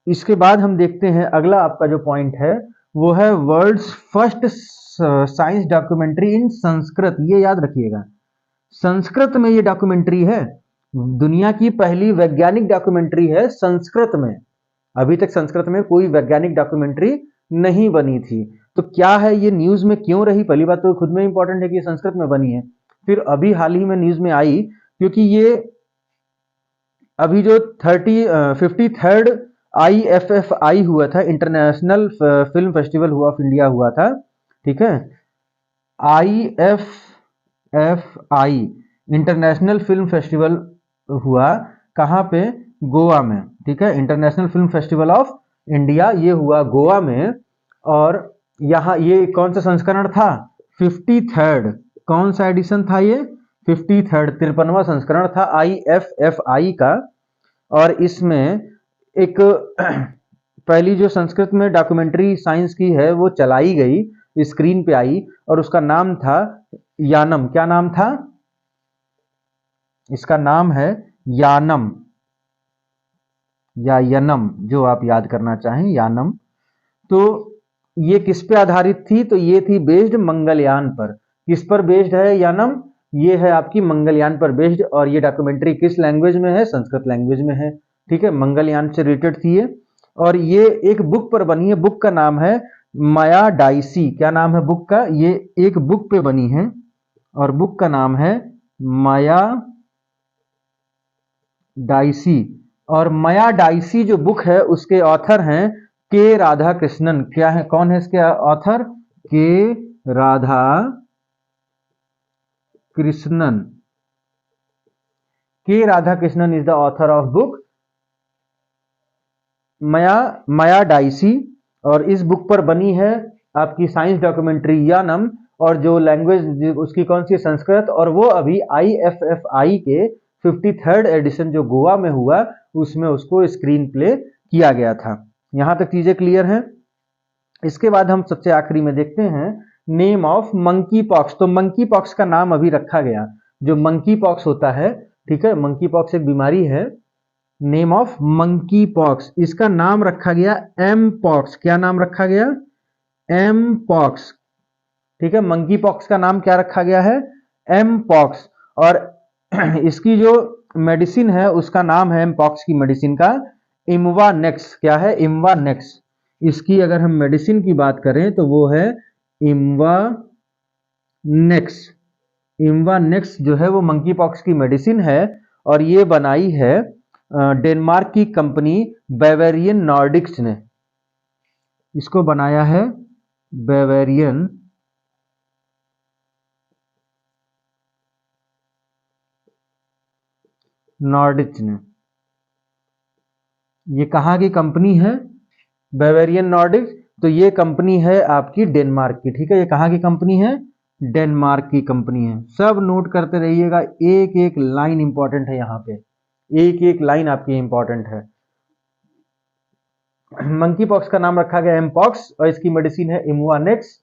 इसके बाद हम देखते हैं अगला आपका जो पॉइंट है वो है वर्ल्ड्स फर्स्ट साइंस डॉक्यूमेंट्री इन संस्कृत। ये याद रखिएगा, संस्कृत में ये डॉक्यूमेंट्री है। दुनिया की पहली वैज्ञानिक डॉक्यूमेंट्री है संस्कृत में। अभी तक संस्कृत में कोई वैज्ञानिक डॉक्यूमेंट्री नहीं बनी थी। तो क्या है ये, न्यूज में क्यों रही? पहली बात तो खुद में इंपॉर्टेंट है कि ये संस्कृत में बनी है। फिर अभी हाल ही में न्यूज में आई क्योंकि ये अभी जो 53rd IFFI हुआ था, international film festival of India हुआ था। ठीक है, IFFI इंटरनेशनल फिल्म फेस्टिवल हुआ कहाँ पे? गोवा में। ठीक है, international film festival of India ये हुआ गोवा में। और यहाँ ये कौन सा संस्करण था? 53rd। कौन सा एडिशन था ये? 53rd 53वां संस्करण था IFFI का। और इसमें एक पहली जो संस्कृत में डॉक्यूमेंट्री साइंस की है वो चलाई गई, स्क्रीन पे आई, और उसका नाम था यानम। क्या नाम था? इसका नाम है यानम या यनम, जो आप याद करना चाहें, यानम। तो ये किस पे आधारित थी? तो ये थी बेस्ड मंगलयान पर। किस पर बेस्ड है यानम? ये है आपकी मंगलयान पर बेस्ड। और ये डॉक्यूमेंट्री किस लैंग्वेज में है? संस्कृत लैंग्वेज में है। ठीक है, मंगलयान से रिलेटेड थी ये। और ये एक बुक पर बनी है। बुक का नाम है माया डाइसी। क्या नाम है बुक का? ये एक बुक पे बनी है और बुक का नाम है माया डाइसी। और माया डाइसी जो बुक है उसके ऑथर हैं के राधा कृष्णन। क्या है, कौन है इसके ऑथर? के राधा कृष्णन। के Radha Krishnan is the author of book Maya dicey. और इस बुक पर बनी है आपकी साइंस डॉक्यूमेंट्री यानम। और जो लैंग्वेज उसकी कौन सी? संस्कृत। और वो अभी IFFI के 53rd एडिशन जो गोवा में हुआ उसमें उसको स्क्रीन प्ले किया गया था। यहां तक चीजें क्लियर हैं। इसके बाद हम सबसे आखिरी में देखते हैं नेम ऑफ मंकी पॉक्स। तो मंकी पॉक्स का नाम अभी रखा गया, जो मंकी पॉक्स होता है, ठीक है, मंकी पॉक्स एक बीमारी है, नेम ऑफ मंकी पॉक्स, इसका नाम रखा गया एम पॉक्स। क्या नाम रखा गया? M pox. ठीक है, मंकी पॉक्स का नाम क्या रखा गया है? M pox. और इसकी जो मेडिसिन है उसका नाम है, एम पॉक्स की मेडिसिन का इम्वानेक्स। क्या है? इम्वानेक्स। इसकी अगर हम मेडिसिन की बात करें तो वो है इम्वानेक्स। इम्वानेक्स जो है वो मंकी पॉक्स की मेडिसिन है, और ये बनाई है डेनमार्क की कंपनी बेवेरियन नॉर्डिक्स ने। इसको बनाया है बेवेरियन नॉर्डिक्स ने। ये कहाँ की कंपनी है? बेवेरियन नॉर्डिक्स। तो ये कंपनी है आपकी डेनमार्क की। ठीक है, ये कहाँ की कंपनी है? डेनमार्क की कंपनी है। सब नोट करते रहिएगा, एक एक लाइन इंपॉर्टेंट है यहाँ पे, एक एक लाइन आपकी इंपॉर्टेंट है। मंकी पॉक्स का नाम रखा गया एमपॉक्स, और इसकी मेडिसिन है इम्वानेक्स।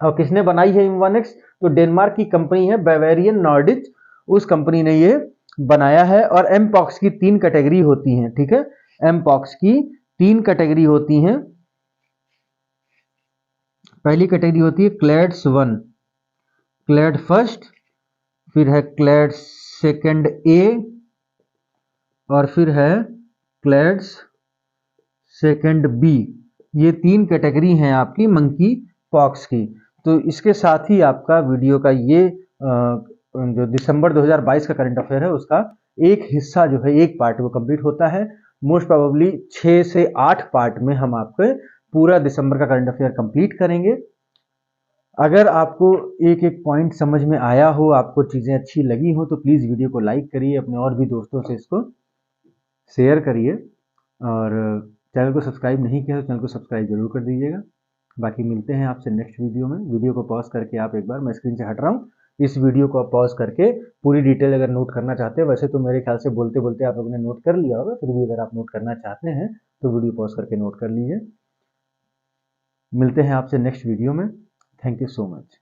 और किसने बनाई है इम्वानेक्स? तो डेनमार्क की कंपनी है बेवेरियन नॉर्डिक्स, उस कंपनी ने ये बनाया है। और एमपॉक्स की 3 कैटेगरी होती हैं। ठीक है, एमपॉक्स की 3 कैटेगरी होती हैं। पहली कैटेगरी होती है क्लैड्स 1, क्लैड फर्स्ट, फिर है क्लैड सेकंड ए, और फिर है क्लैड्स सेकंड बी। ये 3 कैटेगरी हैं आपकी मंकी पॉक्स की। तो इसके साथ ही आपका वीडियो का ये जो दिसंबर 2022 का करंट अफेयर है उसका एक हिस्सा जो है, एक पार्ट वो कंप्लीट होता है। मोस्ट प्रोबेबली 6 से 8 पार्ट में हम आपके पूरा दिसंबर का करंट अफेयर कंप्लीट करेंगे। अगर आपको एक एक पॉइंट समझ में आया हो, आपको चीज़ें अच्छी लगी हो, तो प्लीज़ वीडियो को लाइक करिए, अपने और भी दोस्तों से इसको शेयर करिए, और चैनल को सब्सक्राइब नहीं किया तो चैनल को सब्सक्राइब जरूर कर दीजिएगा। बाकी मिलते हैं आपसे नेक्स्ट वीडियो में। वीडियो को पॉज करके आप एक बार, मैं स्क्रीन से हट रहा हूँ, इस वीडियो को आप पॉज करके पूरी डिटेल अगर नोट करना चाहते हैं, वैसे तो मेरे ख्याल से बोलते बोलते आप लोगों ने नोट कर लिया होगा, फिर भी अगर आप नोट करना चाहते हैं तो वीडियो पॉज करके नोट कर लीजिए। मिलते हैं आपसे नेक्स्ट वीडियो में। Thank you so much.